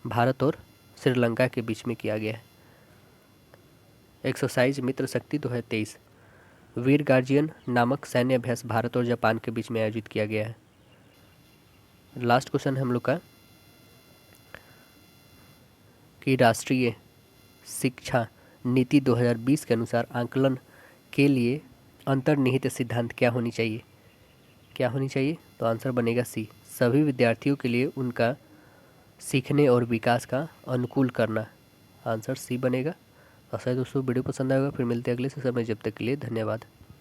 भारत और श्रीलंका के बीच में किया गया है। एक्सरसाइज मित्र शक्ति 2023 वीर गार्जियन नामक सैन्य अभ्यास भारत और जापान के बीच में आयोजित किया गया है। लास्ट क्वेश्चन है हम लोग का कि राष्ट्रीय शिक्षा नीति 2020 के अनुसार आंकलन के लिए अंतर्निहित सिद्धांत क्या होनी चाहिए, क्या होनी चाहिए, तो आंसर बनेगा सी, सभी विद्यार्थियों के लिए उनका सीखने और विकास का अनुकूल करना। आंसर सी बनेगा। आशा है दोस्तों वीडियो पसंद आएगा। फिर मिलते हैं अगले सेशन में, जब तक के लिए धन्यवाद।